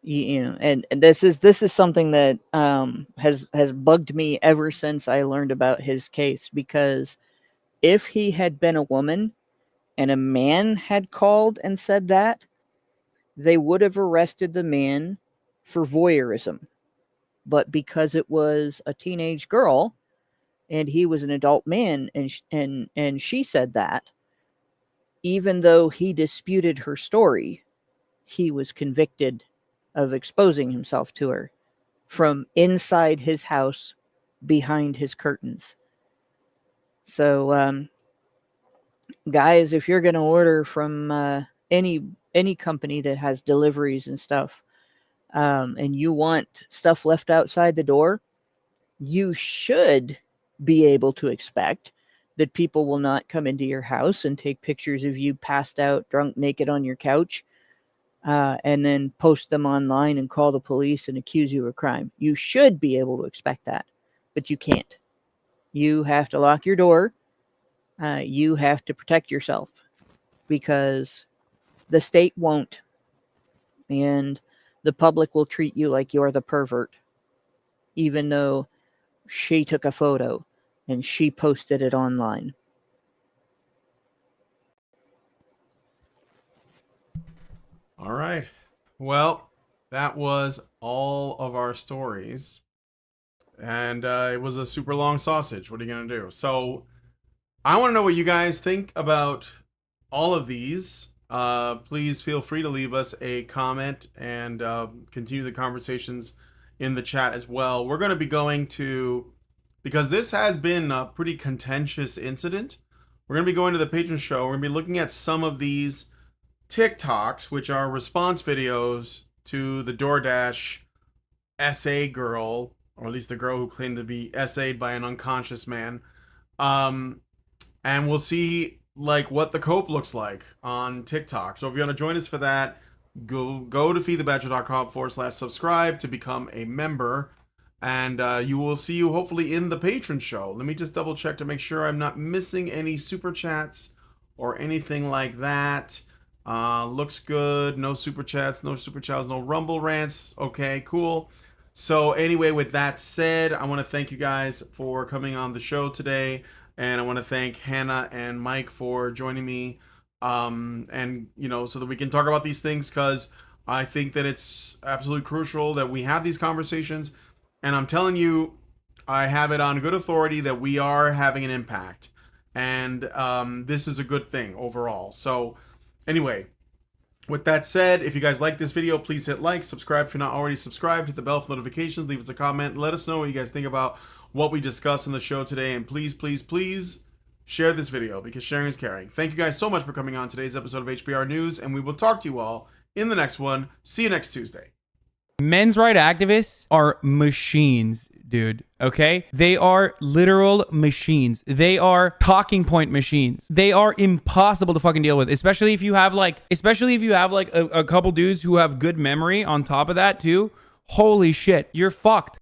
You know, and this is something that has bugged me ever since I learned about his case, because if he had been a woman and a man had called and said that, they would have arrested the man for voyeurism. But because it was a teenage girl and he was an adult man, and she said that, even though he disputed her story, he was convicted of exposing himself to her from inside his house behind his curtains. So guys, if you're going to order from any company that has deliveries and stuff, and you want stuff left outside the door, you should be able to expect that people will not come into your house and take pictures of you passed out, drunk, naked on your couch, and then post them online and call the police and accuse you of a crime. You should be able to expect that, but you can't. You have to lock your door. You have to protect yourself, because the state won't, and the public will treat you like you're the pervert, even though she took a photo and she posted it online. All right. Well, that was all of our stories. And it was a super long sausage. What are you going to do? So, I want to know what you guys think about all of these. Please feel free to leave us a comment and continue the conversations in the chat as well. We're going to be going to, because this has been a pretty contentious incident, we're going to be going to the patron show. We're going to be looking at some of these TikToks, which are response videos to the DoorDash SA girl, or at least the girl who claimed to be SA'd by an unconscious man. And we'll see like what the cope looks like on TikTok. So if you want to join us for that, go to feedthebachelor.com/subscribe to become a member, and you will see you hopefully in the patron show. Let me just double check to make sure I'm not missing any super chats or anything like that. Looks good. No super chats, no super chats, no rumble rants. Okay, cool. So anyway, with that said, I want to thank you guys for coming on the show today. And I want to thank Hannah and Mike for joining me. And, you know, so that we can talk about these things, because I think that it's absolutely crucial that we have these conversations. And I'm telling you, I have it on good authority that we are having an impact. And this is a good thing overall. So anyway, with that said, if you guys like this video, please hit like, subscribe if you're not already subscribed, hit the bell for notifications, leave us a comment, let us know what you guys think about what we discussed in the show today, and please, please, please share this video, because sharing is caring. Thank you guys so much for coming on today's episode of HBR News, and we will talk to you all in the next one. See you next Tuesday. Men's rights activists are machines, dude. Okay? They are literal machines. They are talking point machines. They are impossible to fucking deal with, especially if you have like a couple dudes who have good memory on top of that too. Holy shit, you're fucked.